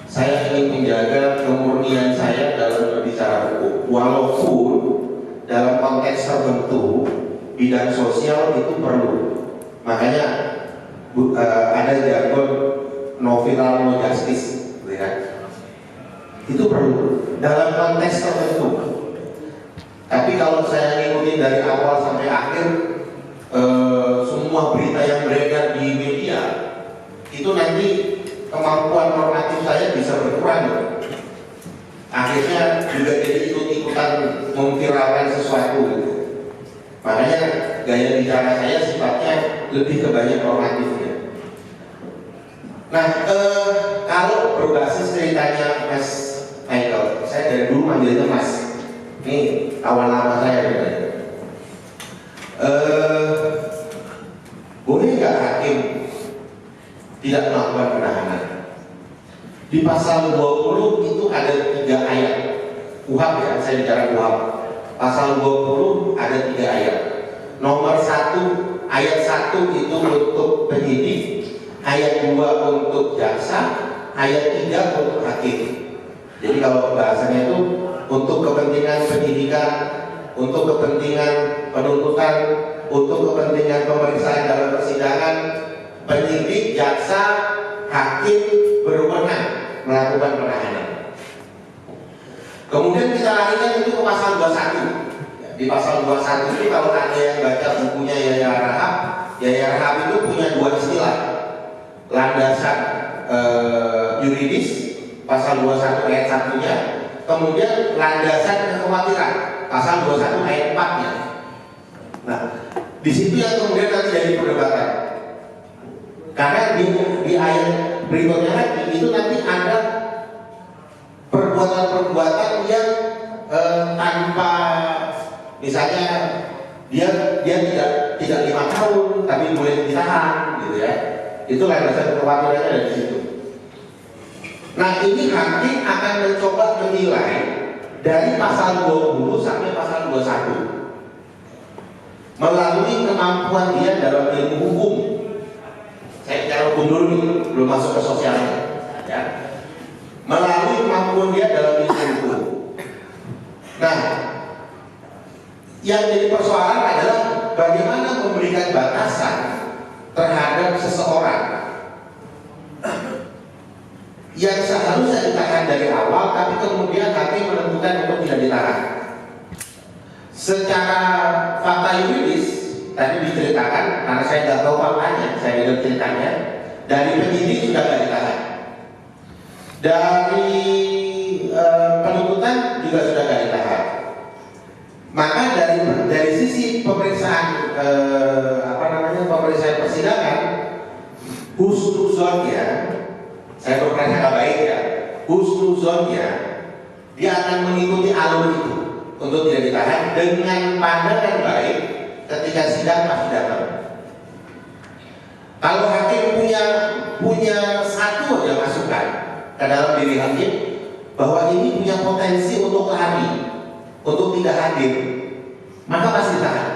saya ingin menjaga kemurnian saya dalam berbicara hukum, walaupun dalam konteks tertentu bidang sosial itu perlu. Makanya ada jargon no viral no justice, ya. Itu perlu dalam konteks tertentu. Tapi kalau saya ngikutin dari awal sampai akhir semua berita yang beredar di media, itu nanti kemampuan normatif saya bisa berkurang. Akhirnya juga jadi ikut-ikutan memviralkan sesuatu gitu. Makanya gaya bicara saya sifatnya lebih ke banyak normatifnya. Nah, kalau berbasis ceritanya Mas Michael, saya dari dulu manggilnya Mas. Ini kawan lama saya sebenarnya. Boleh nggak hakim tidak melakukan penahanan? Di pasal 20 itu ada 3 ayat. KUHP ya, saya bicara KUHP. Pasal 20 ada 3 ayat. Nomor 1, ayat 1 itu untuk penyidik, ayat 2 untuk jaksa, ayat 3 untuk hakim. Jadi kalau bahasanya itu untuk kepentingan penyidikan, untuk kepentingan penuntutan, untuk kepentingan pemeriksaan dalam persidangan, penyidik, jaksa, hakim berwenang melakukan penahanan. Kemudian kita larikan itu ke pasal 21. Di pasal 21 ini kalau ada yang baca bukunya Yaya Rahab itu punya 2 istilah. Landasan yuridis, pasal 21 ayat 1-nya, kemudian landasan kekhawatiran, pasal 21 ayat 4-nya. Nah, di situ yang kemudian nanti jadi perdebatan. Karena di ayat berikutnya lagi itu nanti ada perbuatan-perbuatan yang tanpa, misalnya dia tidak 5 tahun tapi boleh ditahan gitu ya. Itu landasan kekhawatirannya ada di situ. Nah, ini hakim akan mencoba menilai dari pasal 20 sampai pasal 21 melalui kemampuan dia dalam ilmu hukum. Saya bicara hukum dulu nih, belum masuk ke sosialnya ya. Melalui kemampuan dia dalam ilmu hukum. Nah, yang jadi persoalan adalah bagaimana memberikan batasan terhadap seseorang yang seharusnya ditahan dari awal, tapi kemudian hakim menentukan untuk tidak ditahan. Secara fakta yuridis tadi diceritakan, karena saya nggak tahu faktanya, saya dengar ceritanya dari penyidik sudah nggak ditahan, dari penuntutan juga sudah nggak ditahan. Maka dari sisi pemeriksaan pemeriksaan persidangan, husnuzonnya, saya berprasangka baik ya, husnuzonnya dia akan mengikuti alur itu untuk tidak ditahan dengan pandangan baik ketika sidang pasti datang. Kalau hakim punya satu aja masukan ke dalam diri hakim bahwa ini punya potensi untuk lari, untuk tidak hadir, maka pasti ditahan.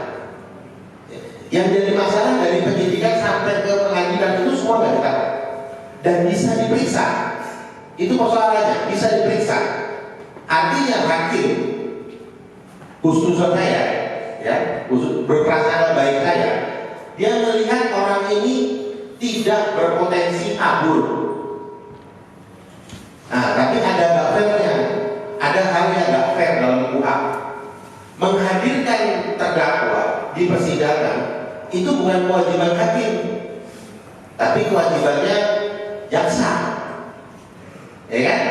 Yang jadi masalah dari penyidikan sampai ke pengadilan itu semua nggak ditahan dan bisa diperiksa. Itu persoalannya, bisa diperiksa. Artinya hakim husnuzon saya, ya, berprasangka baik saya, dia melihat orang ini tidak berpotensi kabur. Nah, tapi ada nggak fairnya, ada hal yang nggak fair dalam KUHP. Menghadirkan terdakwa di persidangan itu bukan kewajiban hakim, tapi kewajibannya jaksa, ya kan?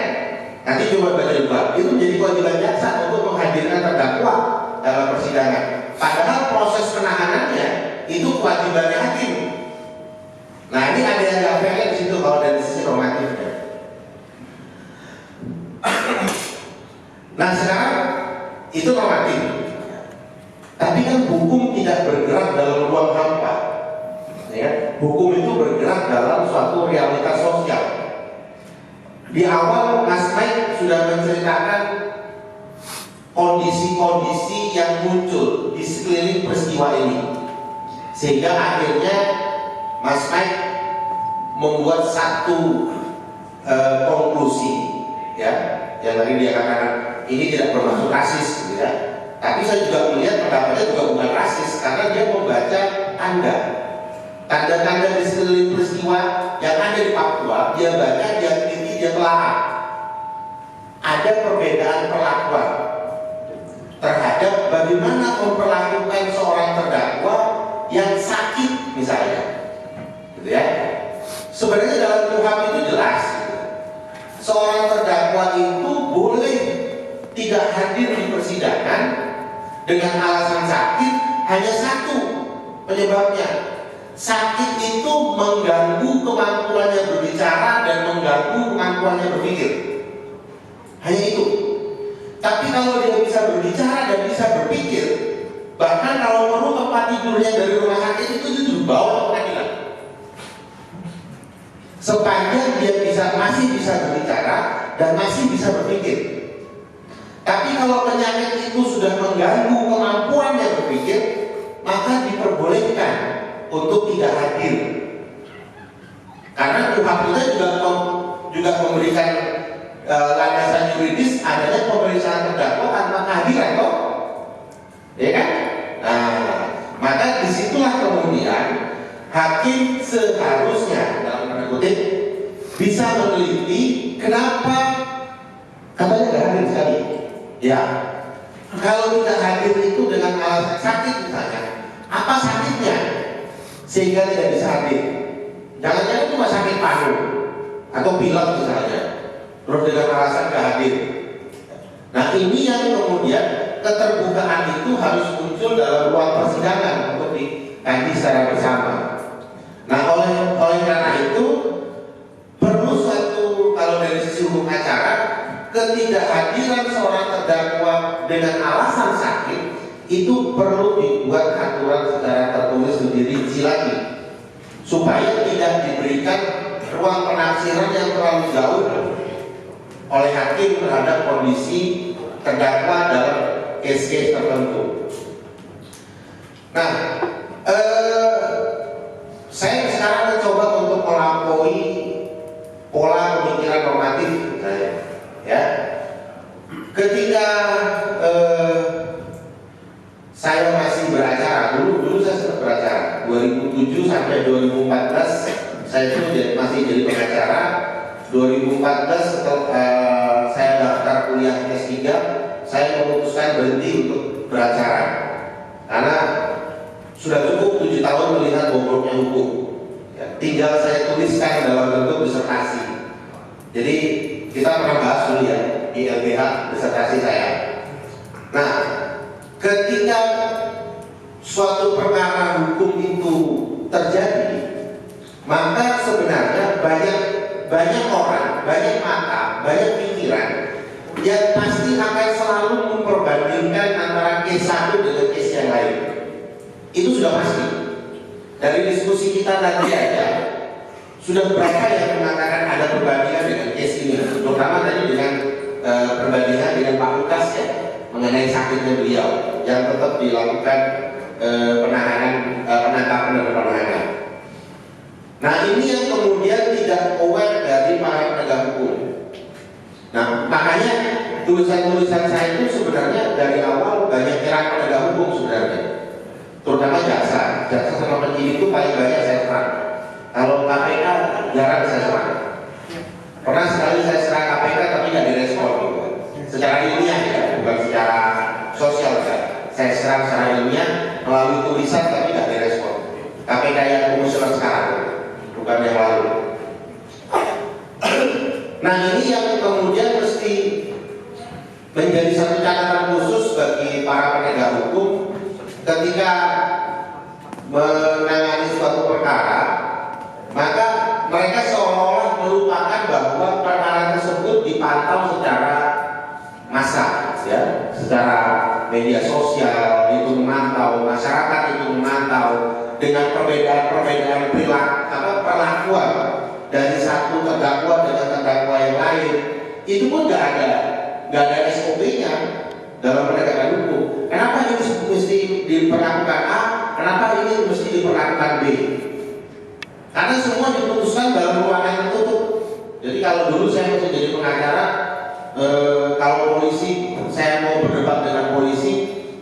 Nanti coba baca juga, itu menjadi kewajiban jaksa untuk menghadirkan terdakwa dalam persidangan. Padahal proses penahanannya itu kewajibannya hakim. Nah, ini ada yang nggak fairnya di situ kalau dari sisi normatifnya. Nah, sekarang itu normatif. Tapi kan hukum tidak bergerak dalam ruang hampa, ya. Hukum itu bergerak dalam suatu realitas sosial. Di awal Mas Mike sudah menceritakan kondisi-kondisi yang muncul di sekeliling peristiwa ini, sehingga akhirnya Mas Mike membuat satu konklusi, ya, yang tadi dia katakan ini tidak bermaksud rasis, gitu ya. Tapi saya juga melihat pendapatnya juga bukan rasis, karena dia membaca tanda-tanda di sekeliling peristiwa yang ada di Papua. Dia baca, dia teliti, dia telaah. Ada perbedaan perlakuan terhadap bagaimana memperlakukan seorang terdakwa yang sakit misalnya, gitu ya. Sebenarnya dalam KUHP itu jelas, gitu. Seorang terdakwa itu boleh tidak hadir di persidangan dengan alasan sakit hanya satu penyebabnya. Sakit itu mengganggu kemampuannya berbicara dan mengganggu kemampuannya berpikir. Hanya itu. Tapi kalau dia bisa berbicara dan bisa berpikir, bahkan kalau perlu tempat tidurnya dari rumah sakit itu dibawa ke pengadilan. Sepanjang dia masih bisa berbicara dan masih bisa berpikir. Tapi kalau penyakit itu sudah mengganggu kemampuannya berpikir, maka diperbolehkan untuk tidak hadir. Karena KUHP kita juga memberikan landasan yuridis adanya pemeriksaan terdakwa tanpa kehadiran, toh, ya kan? Nah, maka disitulah kemudian hakim seharusnya dalam tanda kutip bisa meneliti kenapa katanya nggak hadir sekali. Ya, kalau tidak hadir itu dengan alasan sakit misalnya, apa sakitnya sehingga tidak bisa hadir? Jangan-jangan cuma sakit paru atau pilek misalnya, terus dengan alasan nggak hadir. Nah, ini yang kemudian keterbukaan itu harus muncul dalam ruang persidangan untuk dikaji secara bersama. Nah, oleh karena itu perlu suatu, kalau dari sisi hukum acara, ketidakhadiran seorang terdakwa dengan alasan sakit itu perlu dibuat aturan secara tertulis lebih rinci lagi, supaya tidak diberikan ruang penafsiran yang terlalu jauh oleh hakim terhadap kondisi terdakwa dalam case-case tertentu. Nah, saya sekarang mencoba untuk melampaui pola pemikiran normatif saya. Ya, ketika saya masih beracara, dulu saya sempat beracara 2007 sampai 2014 saya itu masih jadi pengacara. 2014 setelah saya daftar kuliah S3, saya memutuskan berhenti untuk beracara karena sudah cukup 7 tahun melihat bobroknya hukum. Ya, tinggal saya tuliskan dalam bentuk disertasi. Jadi kita pernah bahas dulu ya di LBH disertasi saya. Nah, ketika suatu perkara hukum itu terjadi, maka sebenarnya banyak orang, banyak mata, banyak pikiran yang pasti akan selalu memperbandingkan antara case satu dengan case yang lain. Itu sudah pasti. Dari diskusi kita tadi aja sudah berapa yang mengatakan ada perbandingan dengan case ini, terutama tadi dengan perbandingan dengan Pak Lukas ya, mengenai sakitnya beliau yang tetap dilakukan penanganan, penangkapan dan penahanan. Nah, ini yang kemudian tidak aware dari para penegak hukum. Nah, makanya tulisan-tulisan saya itu sebenarnya dari awal banyak nyerang penegak hukum sebenarnya, terutama jaksa sama penyidik itu paling banyak saya serang. Kalau KPK jarang saya serang. Pernah sekali saya serang KPK tapi nggak direspon gitu. Secara ilmiah ya, bukan secara sosial kan. Saya serang secara ilmiah melalui tulisan tapi nggak direspon. KPK yang komisioner sekarang, bukan yang lalu. Nah, ini yang kemudian mesti menjadi satu catatan khusus bagi para penegak hukum ketika menangani suatu perkara. Maka mereka seolah-olah melupakan bahwa perkara tersebut dipantau secara massal, ya, secara media sosial itu memantau, masyarakat itu memantau dengan perbedaan perlakuan dari satu terdakwa dengan terdakwa yang lain. Itu pun nggak ada SOP-nya. dalam penegakan hukum. Kenapa ini mesti diperlakukan A? Kenapa ini mesti diperlakukan B? Karena semua diputuskan dalam ruangan tertutup. Jadi kalau dulu saya masih jadi pengacara, kalau polisi, saya mau berdebat dengan polisi,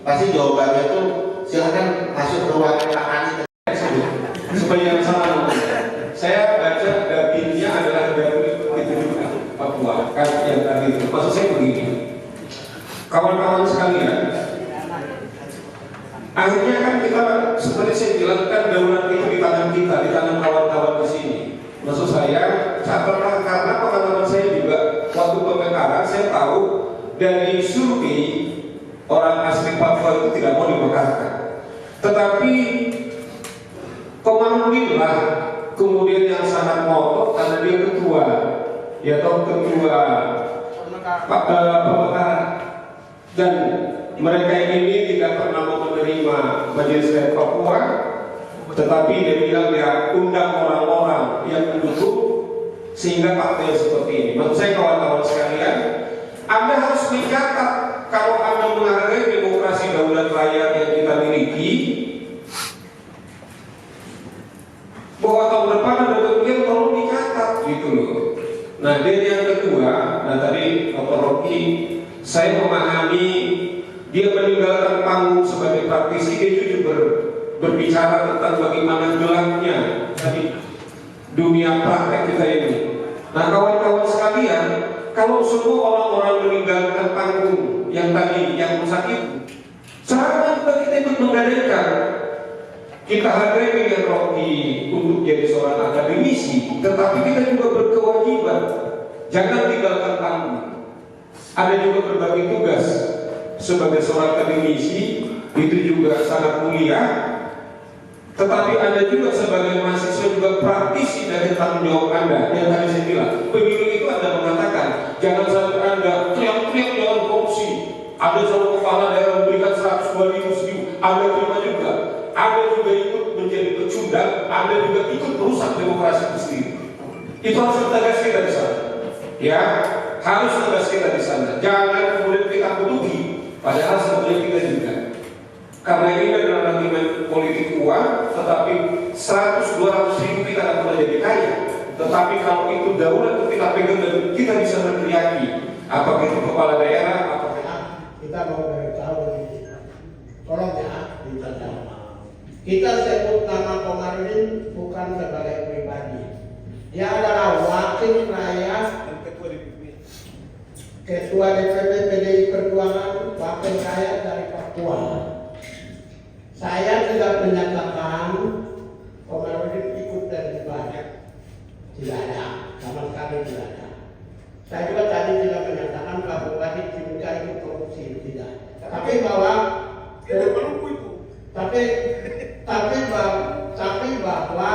pasti jawabannya itu silakan masuk ke ruangan Pak Ani. Supaya yang salah, saya baca dapilnya adalah dapil ketujuh Papua. Kan yang tadi itu, maksud saya begini, kawan-kawan sekalian, akhirnya kan kita seperti saya bilang kan daulat itu di tangan kita, di tangan kawan-kawan di sini. Maksud saya, karena pengalaman saya juga waktu pemekaran, saya tahu dari survei orang asli Papua itu tidak mau dimekarkan. Tetapi Komarudin lah kemudian yang sangat ngotot karena dia ketua, ya atau ketua pemekaran, dan mereka ini tidak pernah mau menerima Majelis Rakyat Papua, tetapi dia bilang dia undang orang-orang yang mendukung sehingga fakta seperti ini. Maksud saya kawan-kawan sekalian, Anda harus mencatat kalau Anda menghargai demokrasi daulat rakyat yang kita miliki, bahwa tahun depan ada kemudian tolong dicatat gitu loh. Nah, dan yang kedua, nah tadi Dr. Rocky, saya memahami dia meninggalkan panggung sebagai praktisi, dia juga berbicara tentang bagaimana gelapnya tadi dunia praktek kita ini. Nah, kawan-kawan sekalian, kalau semua orang-orang meninggalkan panggung yang tadi yang rusak itu, seharusnya juga kita ikut menggadaikan. Kita hargai dengan Rocky untuk jadi seorang akademisi, tetapi kita juga berkewajiban jangan tinggalkan panggung. Ada juga berbagi tugas sebagai seorang akademisi, itu juga sangat mulia. Tetapi Anda juga sebagai mahasiswa juga praktisi dari tanggung jawab Anda. Yang tadi saya bilang, pemilu itu Anda mengatakan jangan sampai Anda teriak-teriak jangan korupsi. Ada seorang kepala daerah memberikan 102.000 sekian, Anda terima juga. Anda juga ikut menjadi pecundang, Anda juga ikut merusak demokrasi itu sendiri. Itu harus tegas kita di sana. Ya, harus tegas kita di sana. Jangan kemudian kita menuduhi, padahal sebetulnya kita juga. Karena ini adalah argumen politik uang, tetapi 100-200 ribu kita akan menjadi kaya. Tetapi kalau itu daulat itu kita pegang dan kita bisa berteriaki, apakah itu kepala daerah, apakah kita mau beritahu ini, tolong ya dicatat. Kita sebut nama Komarudin bukan sebagai pribadi. Dia adalah wakil rakyat, ketua DPP PDI Perjuangan, wakil rakyat dari Papua. Saya tidak menyatakan Komarudin ikut terlibat. Tidak ada, sama sekali tidak ada. Saya juga tadi tidak menyatakan Pak Bupati Timika ikut korupsi, tidak. Tapi bahwa tapi bahwa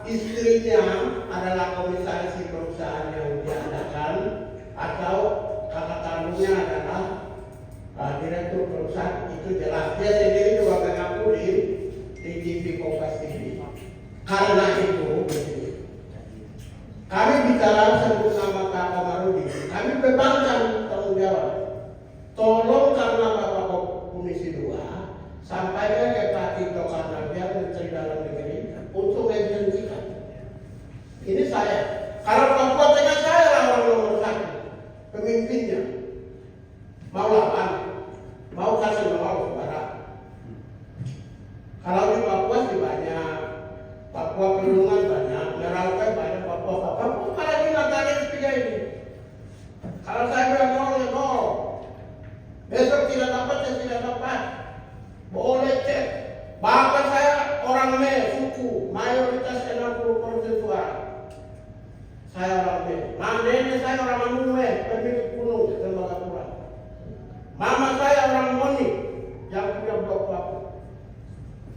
istrinya adalah komisaris perusahaan yang diadakan atau kakak kandungnya adalah direktur perusahaan, itu jelas. Dia sendiri juga mengakui di TV Kompas TV. Karena itu kami bicara sebut nama Pak Komarudin, kami bebankan tanggung jawab. Tolong karena Bapak Komisi 2 sampaikan ke Pak Tito Karnavian, Menteri Dalam Negeri, untuk menghentikan. Ini saya. Kalau Papua Tengah saya lah orang nomor 1, pemimpinnya. Mau lawan, mau kasih mau barat. Kalau di Papua sih banyak, Papua Pegunungan banyak, Merauke banyak, Papua apalagi nanti ketiga ini. Kalau saya bilang nol ya nol, besok tidak dapat ya tidak dapat. Boleh cek. Bapak saya orang suku, mayoritas 60% suara. Saya orang Mandene saya orang Manume, pemilik gunung Tembagapura. Mama saya orang Moni yang punya blok Papua.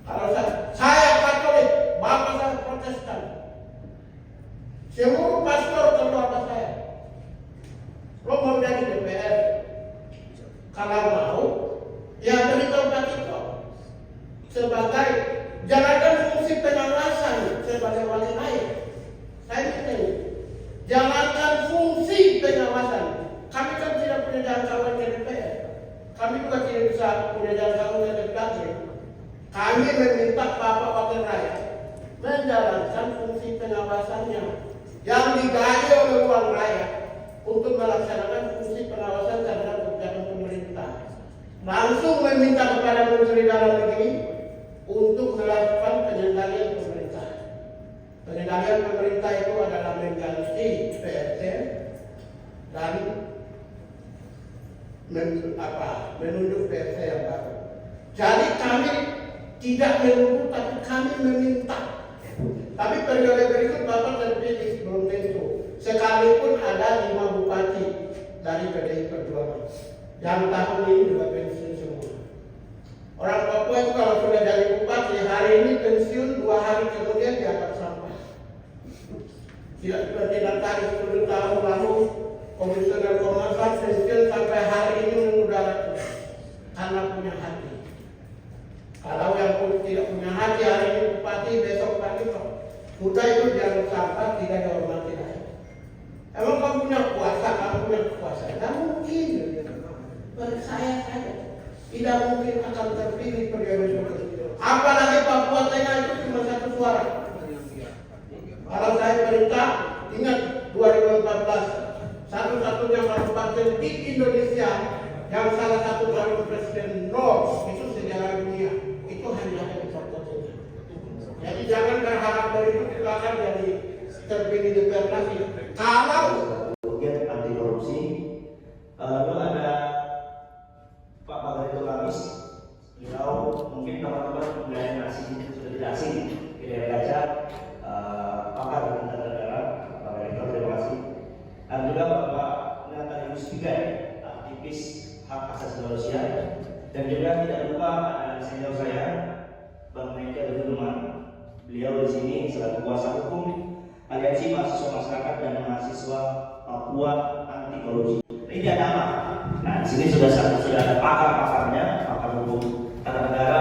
Kalau saya Katolik, bapak saya Protestan. Seluruh pastor keluarga saya. Lo mau jadi DPR? Kalau mau, ya beritahu Pak Tito sebagai jangankan fungsi pengawasan sebagai wali rakyat. Saya ini jangankan fungsi pengawasan. Kami kan tidak punya jangkauan ke DPR. kami juga tidak bisa punya jasa untuk kami meminta Bapak Wakil Rakyat menjalankan fungsi pengawasannya yang digaji oleh uang rakyat untuk melaksanakan fungsi pengawasan terhadap kebijakan pemerintah. Langsung meminta kepada Menteri Dalam Negeri untuk melakukan pengendalian pemerintah. Pengendalian pemerintah itu adalah mengganti PRT dan menunjuk PRT yang baru. Jadi kami tidak menunggu, tapi kami meminta. Tapi periode berikut Bapak terpilih belum tentu. Sekalipun ada 5 bupati dari PDI Perjuangan yang tahun ini juga pensiun semua. Orang Papua itu kalau sudah jadi bupati hari ini pensiun, 2 hari kemudian diangkat sampah. Tidak seperti tadi 10 tahun lalu Komisioner Komnas HAM pensiun sampai hari ini mengudara karena punya hati. Kalau yang tidak punya hati hari ini bupati, besok pagi sudah itu jangan sampah, tidak dihormati lagi. Emang kamu punya kuasa, kamu punya kekuasaan? Tidak mungkin. Percaya saja, tidak mungkin akan terpilih periode berikutnya. Apalagi Papua Tengah itu cuma 1 suara. Kalau saya perintah, ingat 2014, satu-satunya kabupaten di Indonesia yang salah satu calon presiden nol itu sejarah dunia. Itu hanya ada di Papua Tengah. Jadi jangan berharap dari itu kita akan jadi terpilih di lagi. Kalau anti korupsi, lalu ada Pak Bagarito Kamis, beliau mungkin teman-teman mengenai nasi sudah tidak asing di daerah Gajah, pakar tata negara, Pak Bagarito, terima kasih. Dan juga Bapak Nathan Mustika, aktivis hak asasi manusia, dan juga tidak lupa ada senior saya, Bang Mega Duduman. Beliau di sini selaku kuasa hukum Aliansi Mahasiswa Masyarakat dan Mahasiswa Papua Anti Korupsi. Ini ada nama. Nah, di sini sudah ada pakar-pakarnya, pakar hukum tata negara,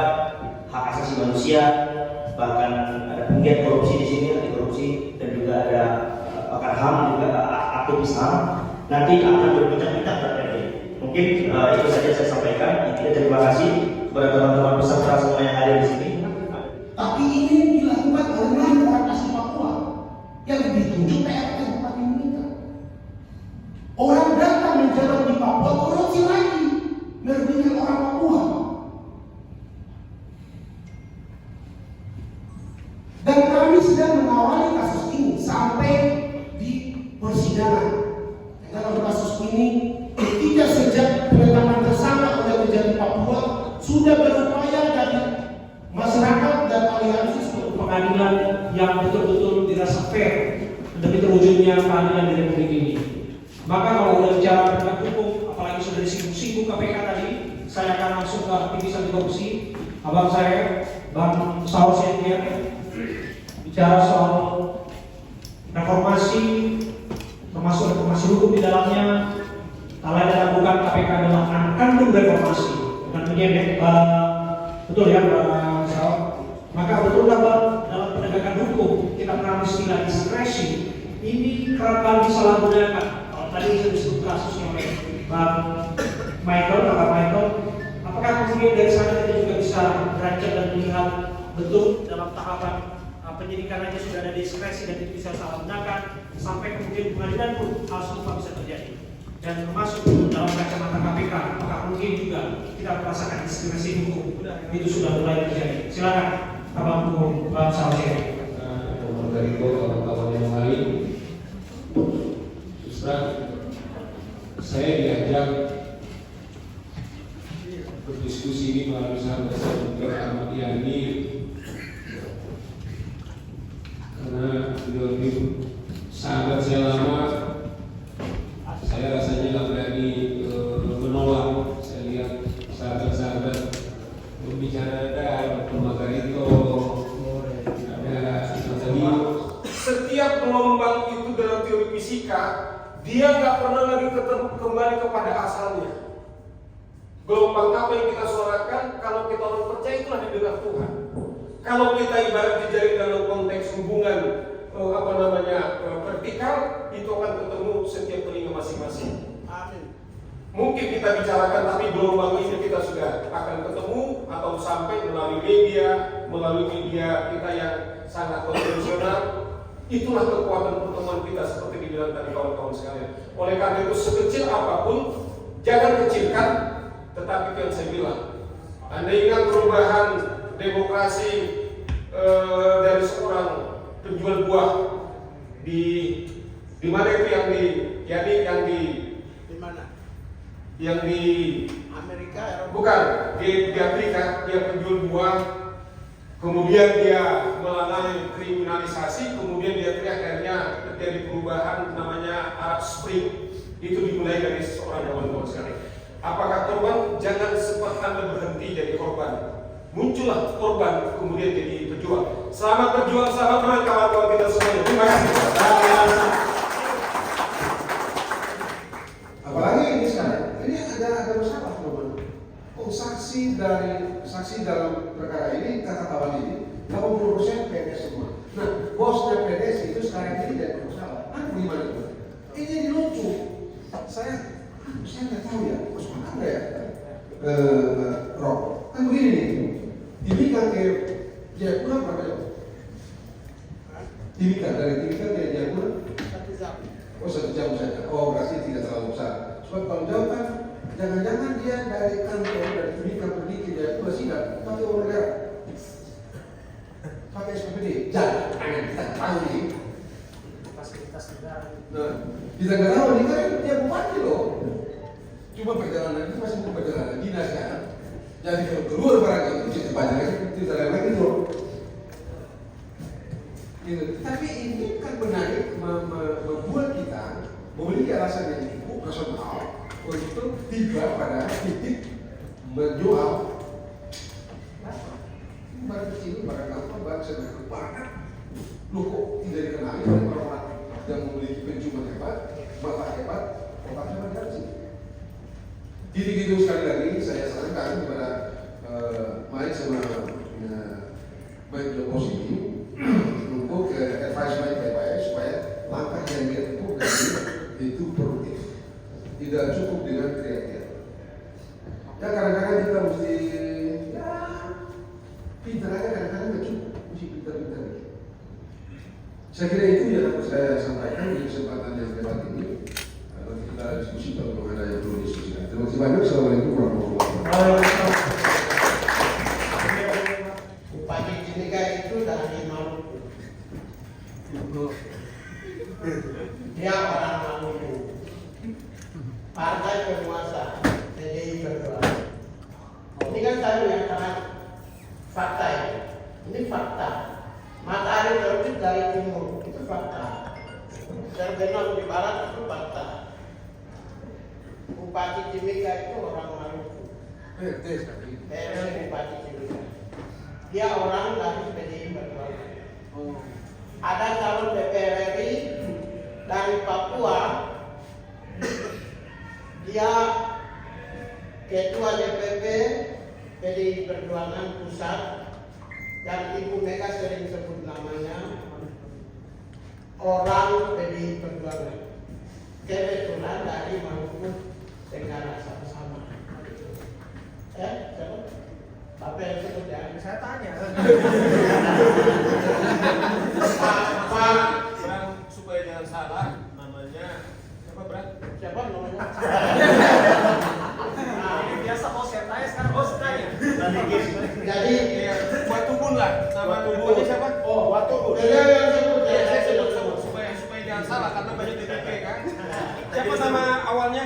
hak asasi manusia, bahkan ada penggiat korupsi di sini, anti korupsi, dan juga ada pakar HAM juga aktivis HAM. Nanti akan berbincang-bincang terkait ini. Mungkin itu saja saya sampaikan. Terima kasih kepada teman-teman peserta semua yang hadir di sini. Tapi ini dilakukan oleh orang asli Papua yang ditunjuk PRT Bupati Mimika. Orang datang menjabat di Papua korupsi lagi, merugikan orang Papua. Dan kami sedang mengawali kasus ini sampai di persidangan. Dalam kasus ini, tidak sejak penetapan tersangka oleh Kejati Papua sudah berupaya dari masyarakat dan aliansi untuk pengadilan yang betul-betul dirasa fair demi terwujudnya keadilan di Republik ini. Maka kalau sudah bicara penegak hukum, apalagi sudah disinggung KPK tadi, saya akan langsung ke aktivis anti korupsi. Abang saya, Bang Saur Setian, bicara soal reformasi, termasuk reformasi hukum di dalamnya. Kalau ada bukan KPK adalah kandung reformasi, bukan menyedek. Betul ya, Bang Saur? Maka betullah dalam penegakan hukum kita mengenal istilah diskresi. Ini kerap kali disalahgunakan. Kalau tadi sudah disebut kasusnya oleh Bang Michael, Bapak Michael, apakah kemudian dari sana kita juga bisa beranjak dan melihat betul dalam tahapan penyidikan aja sudah ada diskresi dan itu bisa salah gunakan sampai kemudian pengadilan pun hal serupa bisa terjadi. Dan termasuk dalam kacamata KPK, apakah mungkin juga kita merasakan diskresi hukum itu sudah mulai terjadi. Silakan Abang Hukum Bang Saur. Dari kawan-kawan yang lain, saya diajak berdiskusi ini melalui sahabat saya Dr. Ahmad Yani, karena beliau ini sahabat saya lama. Saya rasanya nggak berani menolak. Saya lihat sahabat-sahabat berbicara ada Dr. Bagarito, ada setiap gelombang itu dalam teori fisika dia nggak pernah lagi kembali kepada asalnya. Gelombang apa yang kita suarakan, kalau kita orang percaya itulah didengar Tuhan. Kalau kita ibarat dijadi dalam konteks hubungan vertikal, itu akan ketemu setiap telinga masing-masing. Amin. Mungkin kita bicarakan, tapi gelombang ini melalui media kita yang sangat konvensional. Itulah kekuatan pertemuan kita seperti dibilang tadi kawan-kawan sekalian. Oleh karena itu sekecil apapun jangan kecilkan, tetapi itu yang saya bilang. Anda ingat perubahan demokrasi dari seorang penjual buah di mana itu yang di Amerika, Eropa. bukan di Amerika, dia penjual buah, kemudian dia melalui kriminalisasi, kemudian dia akhirnya terjadi perubahan namanya Arab Spring. Itu dimulai dari seorang kawan-kawan sekali. Apakah korban? Jangan sempat Anda berhenti jadi korban. Muncullah korban, kemudian jadi pejuang. Selamat berjuang, selamat menang kawan-kawan kita semuanya. Terima kasih. Apalagi ini sekarang, ini ada masalah teman-teman. Oh, saksi dalam perkara ini, kata kawan ini 80% PNS semua. Nah, bosnya PNS itu sekarang ini tidak bermasalah. Nah, gimana itu? Ini lucu. Saya nggak tahu ya, masuk mana ya, Rob. Kan begini nih, Timika ke Jayapura berapa jam? Dari Timika ke Jayapura? 1 jam. Oh, 1 jam saja. Oh, berarti tidak terlalu besar. Sebab kalau jauh kan, jangan-jangan dia dari kantor dari Timika pergi ke Jayapura tidak pakai uang negara, pakai SPPD. Jangan kita tahu nih. Fasilitas negara. Nah, kita nggak tahu nih kan dia bupati loh. Cuma perjalanan itu masih bukan perjalanan dinas kan. Jadi kalau keluar barang itu jadi banyak tidak ada lagi loh. Gitu. Tapi ini kan menarik membuat kita memiliki alasan yang cukup rasional untuk tiba pada titik menjual barang kecil, barang apa, barang sederhana, barang loh kok tidak dikenali oleh orang yang memiliki penciuman hebat, mata hebat, otak hebat kan sih. Gitu-gitu sekali lagi saya sarankan kepada Mike sama Mike Jokowi untuk advice Mike baik-baik supaya langkah yang dia tempuh itu produktif, tidak cukup dengan kreatif. Ya kadang-kadang kita mesti ya pintar aja, kadang-kadang nggak cukup, mesti pintar-pintar. Saya kira itu yang dapat saya sampaikan di kesempatan yang debat ini. Nanti kita diskusi kalau ada yang perlu diskusikan. Terima kasih banyak. Assalamualaikum warahmatullahi wabarakatuh. Bupati Timika itu dari Maluku. Dia orang Maluku. Partai penguasa PDI Perjuangan. Ini kan saya yang sangat fakta ini. Ini fakta. Matahari terbit dari timur, itu fakta. Terbenam di barat, itu fakta. Bupati Timika itu orang Maluku. PRT Bupati Timika. Dia orang dari PDI Perjuangan. Ada calon DPR RI dari Papua. Dia ketua DPP PDI Perjuangan Pusat. Dan Ibu Mega sering sebut namanya orang PDI Perjuangan. Kebetulan dari Maluku Tenggara sama-sama. Siapa? Bapak yang sebut ya? Saya tanya. Pak, supaya jangan salah, namanya siapa Bram? Siapa namanya? Biasa bos yang tanya, sekarang bos tanya. Jadi Watubun lah, nama tubuhnya siapa? oh waktu beliau yang sebut ya, Saya sebut supaya jangan salah karena banyak DPP kan. Siapa nama awalnya?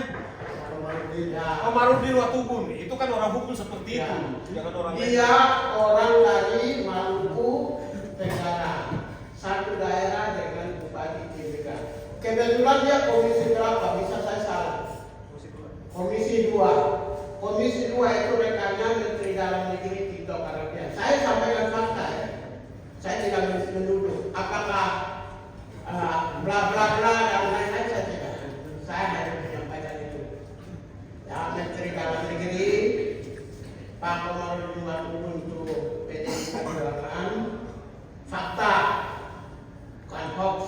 Omarudin Watubun. Itu kan orang hukum seperti itu, jangan orang. Dia orang dari Maluku Tenggara, satu daerah dengan Bupati Timika. Kebetulan dia komisi berapa? Bisa saya salah. Komisi 2. Komisi 2 itu rekannya Menteri Dalam Negeri Tito Karnavian. Saya sampaikan fakta ya. Saya tidak menuduh apakah bla bla bla dan lain-lain saya tidak. Saya hanya menyampaikan itu. Ya, Menteri Dalam Negeri Pak Komarudin Watubun untuk PDI Perjuangan. Fakta, bukan hoax.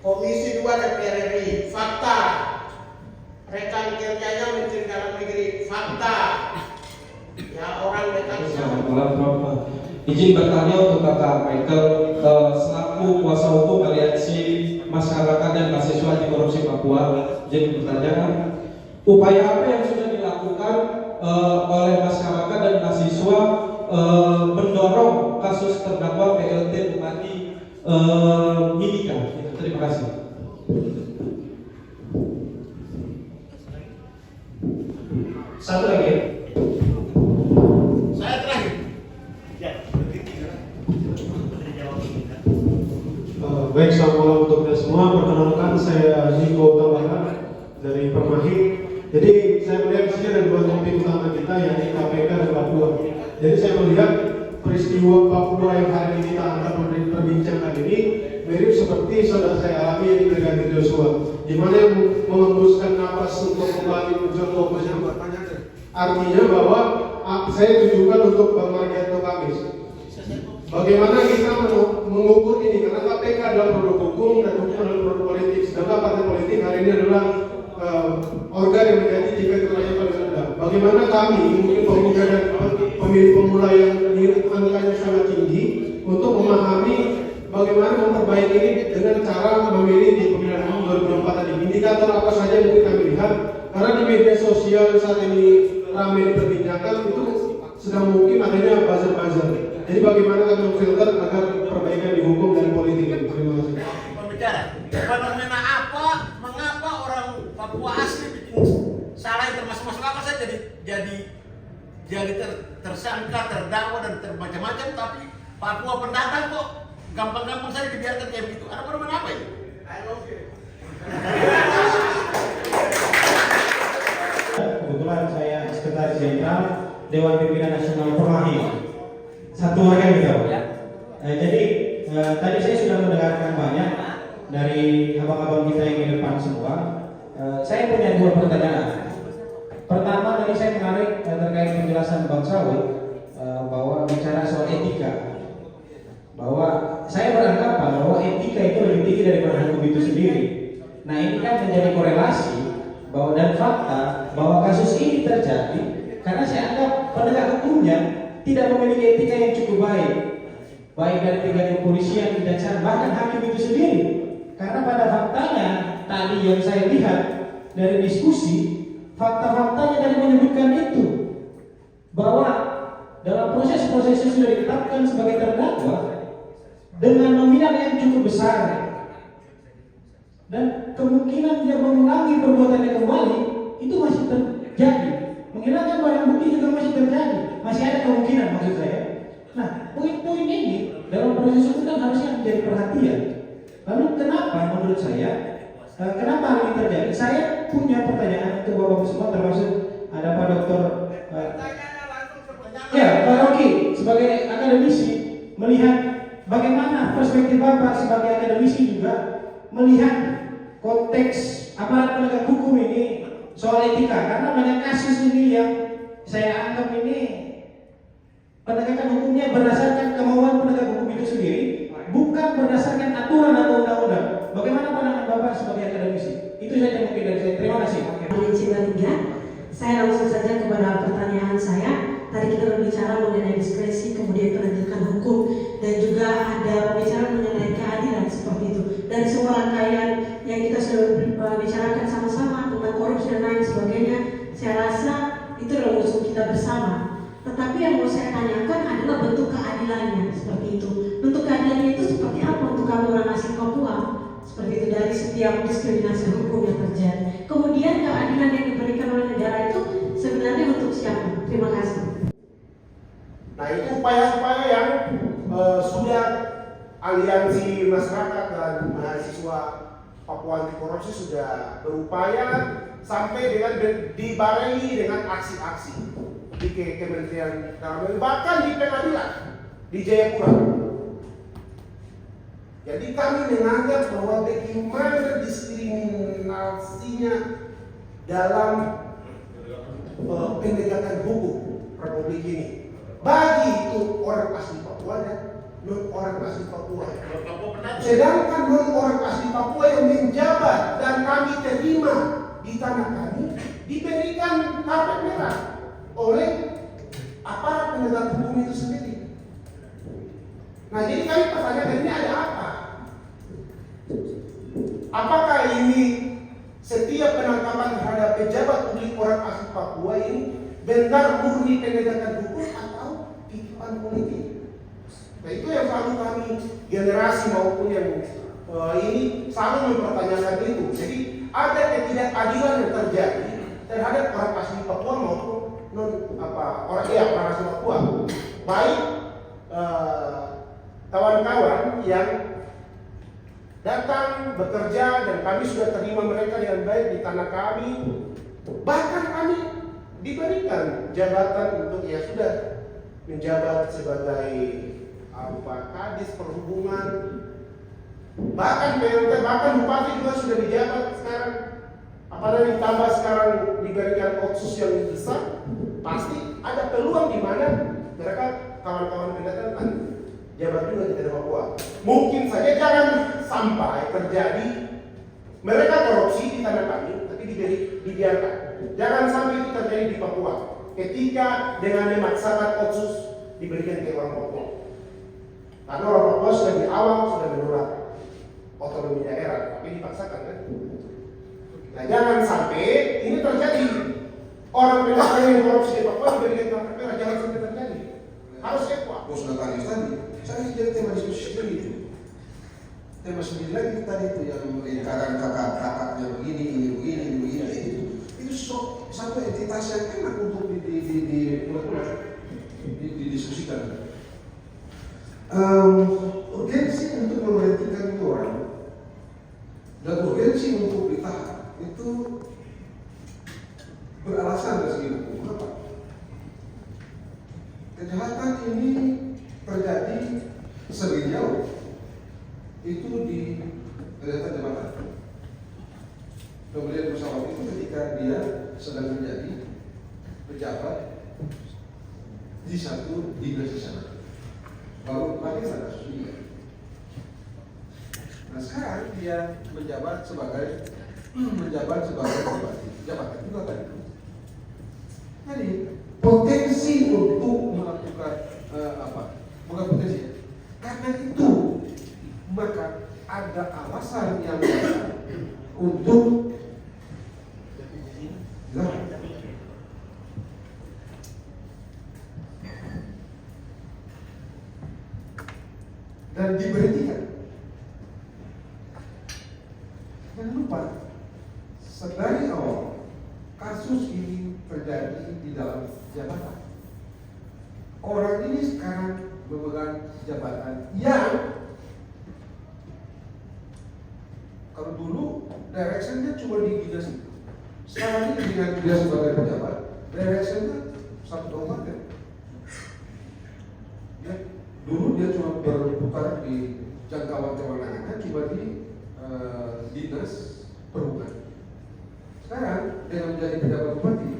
Komisi 2 DPR RI, fakta. Rekan kerjanya Menteri Dalam Negeri, fakta. Ya orang rekan Selamat malam, Izin bertanya untuk Kakak Michael, selaku kuasa hukum Aliansi Masyarakat dan Mahasiswa Anti Korupsi Papua, izin bertanya, upaya apa yang sudah dilakukan oleh masyarakat dan mahasiswa mendorong kasus terdakwa PLT Bupati Mimika? Terima kasih. Satu lagi. Saya terakhir. Baik, selamat malam untuk kita semua. Perkenalkan, saya Ziko Tambahan dari Permahi. Jadi saya melihat di sini ada dua topik utama kita, yakni KPK dan Papua. Jadi saya melihat peristiwa Papua yang hari ini kita angkat perbincangkan ini mirip seperti saudara saya alami di Brigadir Joshua, di mana yang mengembuskan napas untuk kembali muncul ke oposisi. Artinya bahwa saya tujukan untuk Bang Mardianto Kamis. Bagaimana kita mengukur ini? Karena KPK adalah produk hukum dan hukum adalah produk politik. Sedangkan partai politik hari ini adalah organ yang menjadi tingkat keterlibatan paling rendah. Bagaimana kami, mungkin pemuda dan pemilih pemula yang angkanya sangat tinggi, untuk memahami bagaimana memperbaiki ini dengan cara memilih di pemilihan umum 2024 tadi. Indikator apa saja yang mungkin kami lihat? Karena di media sosial saat ini ramai diperbincangkan, itu sedang mungkin adanya buzzer-buzzer. Jadi bagaimana kami memfilter agar perbaikan di hukum dan politik ini? Terima kasih. Pembicara, fenomena apa, mengapa orang Papua asli bikin salah yang termasuk apa saja jadi tersangka, terdakwa dan macam-macam, tapi Papua pendatang kok gampang-gampang saja dibiarkan kayak begitu. Ada fenomena apa ini? Kebetulan saya Sekretaris Jenderal Dewan Pimpinan Nasional Permahi, satu organ gitu. Jadi tadi saya sudah mendengarkan banyak dari abang-abang kita yang di depan semua. Saya punya dua pertanyaan. Pertama, tadi saya menarik terkait penjelasan Bang Sawi bahwa bicara soal etika, bahwa saya beranggapan bahwa etika itu lebih tinggi daripada hukum itu sendiri. Nah, ini kan menjadi korelasi bahwa dan fakta bahwa kasus ini terjadi karena saya anggap penegak hukumnya tidak memiliki etika yang cukup baik dari tingkat kepolisian, kejaksaan, bahkan hakim itu sendiri. Karena pada faktanya tadi yang saya lihat dari diskusi, fakta-faktanya dari menyebutkan itu bahwa dalam proses-proses yang sudah ditetapkan sebagai terdakwa dengan nominal yang cukup besar dan kemungkinan dia mengulangi perbuatannya kembali itu masih terjadi. Menghilangkan barang bukti juga masih terjadi, masih ada kemungkinan maksud saya. Nah, poin-poin ini dalam proses hukum kan harusnya menjadi perhatian. Lalu kenapa menurut saya, kenapa hal ini terjadi? Saya punya pertanyaan untuk Bapak semua, termasuk ada Pak Dokter Pak Rocky sebagai akademisi, melihat bagaimana perspektif Bapak sebagai akademisi juga melihat konteks aparat penegak hukum ini soal etika, karena banyak kasus ini yang saya anggap ini penegakan hukumnya berdasarkan kemauan penegak hukum itu sendiri, bukan berdasarkan aturan atau undang-undang. Bagaimana pandangan Bapak sebagai akademisi? Itu saja mungkin dari saya. Terima kasih. Saya langsung saja kepada pertanyaan saya. Tadi kita berbicara mengenai diskresi, kemudian penegakan hukum, dan juga ada pembicaraan mengenai keadilan seperti itu. Dari semua rangkaian yang kita sudah bicarakan sama-sama tentang korupsi dan lain sebagainya, saya rasa itu adalah musuh kita bersama. Tetapi yang mau saya tanyakan adalah bentuk keadilannya seperti itu. Bentuk keadilannya itu seperti apa untuk kami orang asli Papua? Seperti itu dari setiap diskriminasi hukum yang terjadi. Kemudian keadilan yang diberikan oleh negara itu sebenarnya untuk siapa? Terima kasih. Nah, itu upaya-upaya yang sudah Aliansi Masyarakat dan Mahasiswa Papua Anti Korupsi sudah berupaya sampai dengan dibarengi dengan aksi-aksi di Kementerian Dalam Negeri, bahkan di pengadilan di Jayapura. Jadi kami menganggap bahwa bagaimana diskriminasinya dalam penegakan hukum Republik ini bagi itu orang asli Papua dan non orang asli Papua. Sedangkan non orang asli Papua yang menjabat dan kami terima di tanah kami diberikan karpet merah oleh aparat penegak hukum itu sendiri. Nah, jadi kami pertanyakan ini ada apa? Apakah ini setiap penangkapan terhadap pejabat publik orang asli Papua ini benar murni penegakan hukum atau titipan politik? Nah, itu yang selalu kami generasi maupun yang ini selalu mempertanyakan itu. Jadi ada ketidakadilan yang terjadi terhadap orang asli Papua maupun orang asli Papua. Baik kawan-kawan yang datang bekerja dan kami sudah terima mereka dengan baik di tanah kami, bahkan kami diberikan jabatan untuk sudah menjabat sebagai Kadis Perhubungan, bahkan PLT, bahkan Bupati juga sudah dijabat sekarang. Apalagi ditambah sekarang diberikan otsus yang besar, pasti ada peluang di mana mereka kawan-kawan pendatang akan jabat juga di tanah Papua. Mungkin saja jangan sampai terjadi mereka korupsi di tanah kami, tapi dibiarkan. Jangan sampai itu terjadi di Papua. Ketika dengan memaksakan otsus diberikan ke orang Papua. Karena orang Papua sudah di awal sudah menolak otonomi daerah, tapi dipaksakan kan. Nah, jangan sampai ini terjadi. Orang pendatang yang korupsi di Papua diberikan ke mereka, jangan sampai terjadi. Harus ekuat. Bos tadi, saya jadi tema diskusi itu. Tema sendiri lagi tadi itu yang lingkaran kakak-kakaknya begini itu satu entitas yang enak untuk didiskusikan. Urgensi untuk memberhentikan itu orang dan urgensi untuk ditahan itu beralasan dari segi hukum. Kenapa? Kejahatan ini terjadi serinjau itu di kejahatan jabatan. Pemberian pesawat itu ketika dia sedang menjadi pejabat di satu dinas di sana. Baru lagi ada kasus dia. Nah, sekarang dia menjabat sebagai bupati. Jabatan juga tadi. Jadi potensi untuk melakukan bukan potensi. Karena itu maka ada alasan yang besar untuk dan diberhentikan. Jangan lupa, sedari awal kasus ini terjadi di dalam jabatan. Orang ini sekarang memegang jabatan yang kalau dulu directionnya cuma di dinas itu. Sekarang ini dengan dia sebagai pejabat, directionnya satu kabupaten. Ya, dulu dia cuma berputar di jangkauan kewenangannya cuma di dinas perhubungan. Sekarang dengan menjadi pejabat bupati,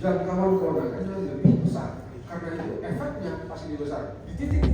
jangkauan kewenangannya lebih besar. Karena itu efeknya pasti lebih besar. Di titik